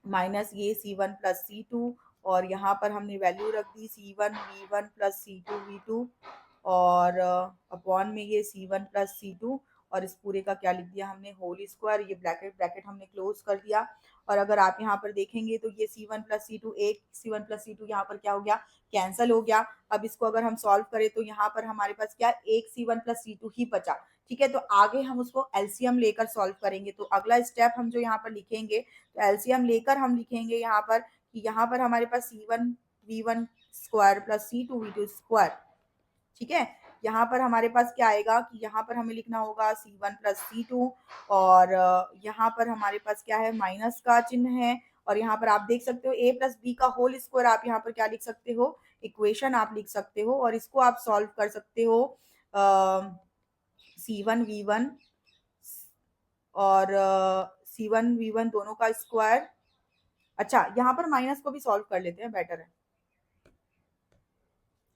Speaker 1: minus ये C1 प्लस C2, और यहाँ पर हमने वैल्यू रख दी C1 V1 plus C2 V2, और अपॉन में ये C1 प्लस C2, और इस पूरे का क्या लिख दिया हमने, होल स्क्वायर, ये ब्रैकेट ब्रैकेट हमने क्लोज कर दिया। और अगर आप यहाँ पर देखेंगे तो ये C1 प्लस C2, एक C1 प्लस C2 यहाँ पर क्या हो गया, कैंसल हो गया। अब इसको अगर हम सॉल्व करें तो यहाँ पर हमारे पास क्या, एक C1 प्लस C2 ही बचा, ठीक है। तो आगे हम उसको एलसीएम लेकर सॉल्व करेंगे। तो अगला स्टेप हम जो यहाँ पर लिखेंगे, तो एलसीएम लेकर हम लिखेंगे यहाँ पर कि यहाँ पर हमारे पास C1 V1 square plus C2 V2 square, ठीक है। यहाँ पर हमारे पास क्या आएगा कि यहाँ पर हमें लिखना होगा C1 प्लस C2, और यहाँ पर हमारे पास क्या है, माइनस का चिन्ह है, और यहाँ पर आप देख सकते हो a प्लस बी का होल स्क्वायर, आप यहाँ पर क्या लिख सकते हो, इक्वेशन आप लिख सकते हो, और इसको आप सॉल्व कर सकते हो C1 V1 और C1 V1 दोनों का स्क्वायर। अच्छा, यहाँ पर माइनस को भी सॉल्व कर लेते हैं, बेटर है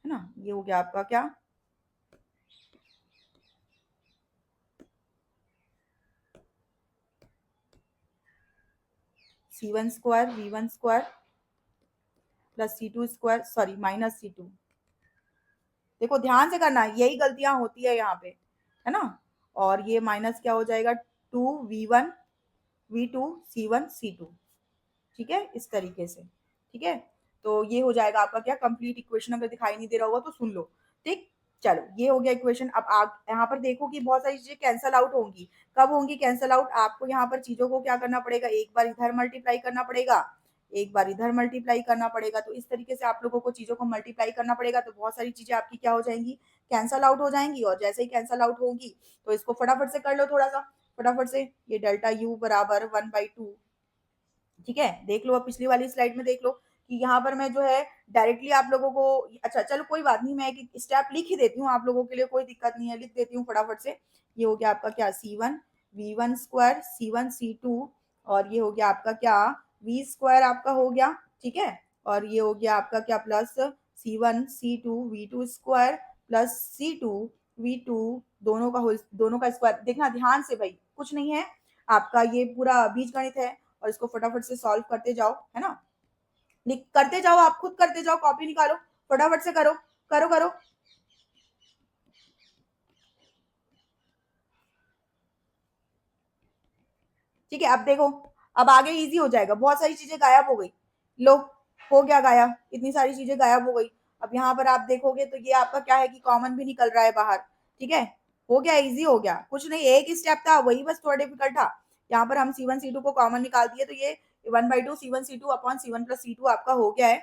Speaker 1: ना। ये हो गया आपका क्या, C1 square V1 square plus C2 square, sorry minus C2, देखो ध्यान से करना, यही गलतियां होती है यहाँ पे, है ना। और ये माइनस क्या हो जाएगा, 2V1 V2 C1 C2, ठीक है, इस तरीके से, ठीक है। तो ये हो जाएगा आपका क्या, कंप्लीट इक्वेशन। अगर दिखाई नहीं दे रहा होगा तो सुन लो, ठीक। चलो ये हो गया इक्वेशन। अब आप यहाँ पर देखो कि बहुत सारी चीजें कैंसल आउट होंगी। कब होंगी कैंसल आउट? आपको यहाँ पर चीजों को क्या करना पड़ेगा, एक बार इधर मल्टीप्लाई करना पड़ेगा, एक बार इधर मल्टीप्लाई करना पड़ेगा। तो इस तरीके से आप लोगों को चीजों को मल्टीप्लाई करना पड़ेगा, तो बहुत सारी चीजें आपकी क्या हो जाएंगी, कैंसल आउट हो जाएंगी। और जैसे ही कैंसल आउट होंगी तो इसको फटाफट से कर लो थोड़ा सा, फटाफट से। ये डेल्टा यू बराबर 1/2, ठीक है। देख लो, अब पिछली वाली स्लाइड में देख लो कि यहाँ पर मैं जो है डायरेक्टली आप लोगों को, अच्छा चलो कोई बात नहीं, मैं एक स्टेप लिख ही देती हूँ आप लोगों के लिए, कोई दिक्कत नहीं है, लिख देती हूँ फटाफट से। ये हो गया आपका क्या, C1 V1 square C1 C2, और ये हो गया आपका क्या, V स्क्वायर आपका हो गया, ठीक है। और ये हो गया आपका क्या, plus C1 C2 V2 square plus C2 V2, दोनों का स्क्वायर। देखना ध्यान से भाई, कुछ नहीं है आपका, ये पूरा बीजगणित है और इसको फटाफट से सॉल्व करते जाओ, है ना। लिख करते जाओ, आप खुद करते जाओ, कॉपी निकालो, फटाफट से करो, करो करो। ठीक है, अब देखो, अब आगे इजी हो जाएगा, बहुत सारी चीजें गायब हो गई। लो, हो गया गायब, इतनी सारी चीजें गायब हो गई। अब यहाँ पर आप देखोगे तो ये आपका क्या है कि कॉमन भी निकल रहा है बाहर, ठीक है। हो गया, इजी हो गया, कुछ नहीं, एक ही स्टेप था, वही बस थोड़ा डिफिकल्ट था। यहाँ पर हम C1 C2 को कॉमन निकाल दिए, तो ये 1/2 C1 C2 upon C1 plus C2 आपका हो गया है।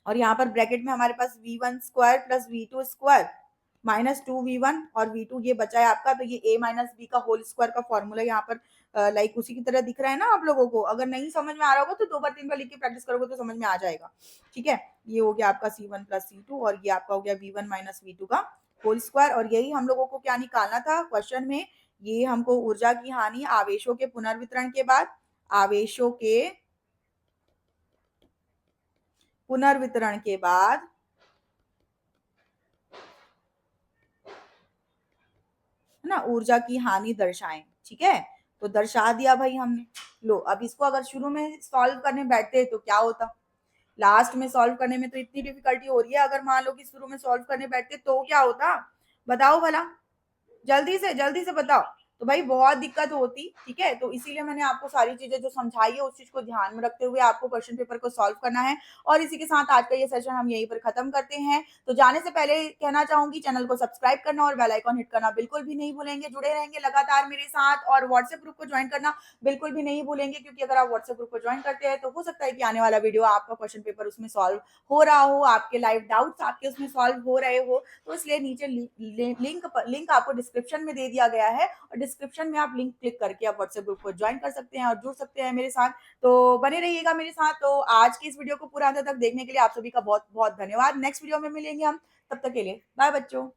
Speaker 1: और यहाँ पर ब्रैकेट में हमारे पास V1 square plus V2 square minus 2V1 और V2 ये बचा है आपका। तो ये A माइनस बी का होल स्क्वायर का फॉर्मूला यहाँ पर लाइक उसी की तरह दिख रहा है ना आप लोगों को। अगर नहीं समझ में आ रहा होगा तो 2 बार 3 बार लिख के प्रैक्टिस करोगे तो समझ में आ जाएगा, ठीक है। ये हो गया आपका C1 प्लस C2 और ये आपका हो गया V1 माइनस V2 का होल स्क्वायर। और यही हम लोगों को क्या निकालना था क्वेश्चन में, ये हमको ऊर्जा की हानि आवेशों के पुनर्वितरण के बाद, आवेशों के पुनर्वितरण के बाद है ना, ऊर्जा की हानि दर्शाएं, ठीक है। तो दर्शा दिया भाई हमने। लो, अब इसको अगर शुरू में सॉल्व करने बैठते तो क्या होता, लास्ट में सॉल्व करने में तो इतनी डिफिकल्टी हो रही है, अगर मान लो कि शुरू में सॉल्व करने बैठते तो क्या होता, बताओ भला, जल्दी से बताओ। तो भाई बहुत दिक्कत होती, ठीक है। तो इसीलिए मैंने आपको सारी चीजें जो समझाई है उस चीज को ध्यान में रखते हुए आपको क्वेश्चन पेपर को सॉल्व करना है। और इसी के साथ आज का ये सेशन हम यहीं पर खत्म करते हैं। तो जाने से पहले कहना चाहूंगी, चैनल को सब्सक्राइब करना और बेल आइकॉन हिट करना बिल्कुल भी नहीं भूलेंगे। जुड़े रहेंगे लगातार मेरे साथ, और व्हाट्सएप ग्रुप को ज्वाइन करना बिल्कुल भी नहीं भूलेंगे, क्योंकि अगर आप व्हाट्सएप ग्रुप को ज्वाइन करते हैं तो हो सकता है कि आने वाला वीडियो आपका क्वेश्चन पेपर उसमें सॉल्व हो रहा हो, आपके लाइव डाउट्स आपके उसमें सॉल्व हो रहे हो। तो इसलिए नीचे लिंक आपको डिस्क्रिप्शन में दे दिया गया है, और डिस्क्रिप्शन में आप लिंक क्लिक करके आप व्हाट्सएप ग्रुप को ज्वाइन कर सकते हैं और जुड़ सकते हैं मेरे साथ। तो बने रहिएगा मेरे साथ। तो आज की इस वीडियो को पूरा अंत तक देखने के लिए आप सभी का बहुत बहुत धन्यवाद। नेक्स्ट वीडियो में मिलेंगे हम, तब तक के लिए बाय बच्चों।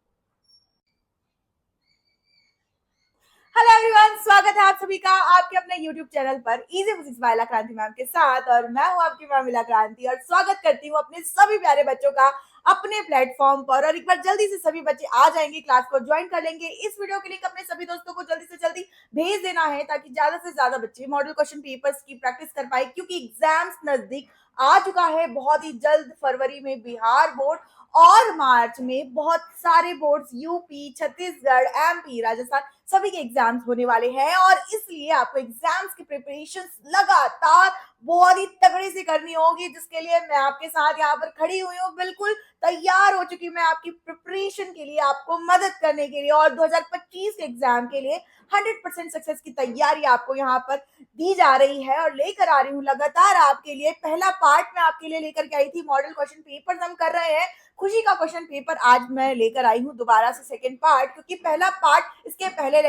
Speaker 1: हेलो एवरीवन, स्वागत है आप सभी का आपके अपने YouTube चैनल पर इजी फिजिक्स बाय क्रांति मैम के साथ। और मैं हूं आपकी मैम क्रांति, और स्वागत करती हूं अपने सभी प्यारे बच्चों का अपने प्लेटफॉर्म पर। और एक बार जल्दी से सभी बच्चे आ जाएंगे, क्लास को ज्वाइन कर लेंगे। इस वीडियो के लिंक अपने सभी दोस्तों को जल्दी से जल्दी भेज देना है, ताकि ज्यादा से ज्यादा बच्चे मॉडल क्वेश्चन पेपर्स की प्रैक्टिस कर पाए, क्योंकि एग्जाम्स नजदीक आ चुका है। बहुत ही जल्द फरवरी में बिहार बोर्ड और मार्च में बहुत सारे boards, UP, Chhattisgarh, MP, Rajasthan, सभी के एग्जाम्स होने वाले हैं। और इसलिए आपको एग्जाम्स की प्रिपरेशन लगातार बहुत ही तगड़े से करनी होगी, जिसके लिए मैं आपके साथ यहाँ पर खड़ी हुई हूँ, बिल्कुल तैयार हो चुकी मैं आपकी प्रिपरेशन के लिए, आपको मदद करने के लिए। और 2025 के एग्जाम के लिए 100% सक्सेस की तैयारी आपको यहाँ पर दी जा रही है, और लेकर आ रही हूँ लगातार आपके लिए। पहला पार्ट मैं आपके लिए लेकर के आई थी, मॉडल क्वेश्चन पेपर हम कर रहे हैं, खुशी का क्वेश्चन पेपर आज मैं लेकर आई हूँ दोबारा से सेकंड पार्ट, क्योंकि पहला पार्ट इसके पहले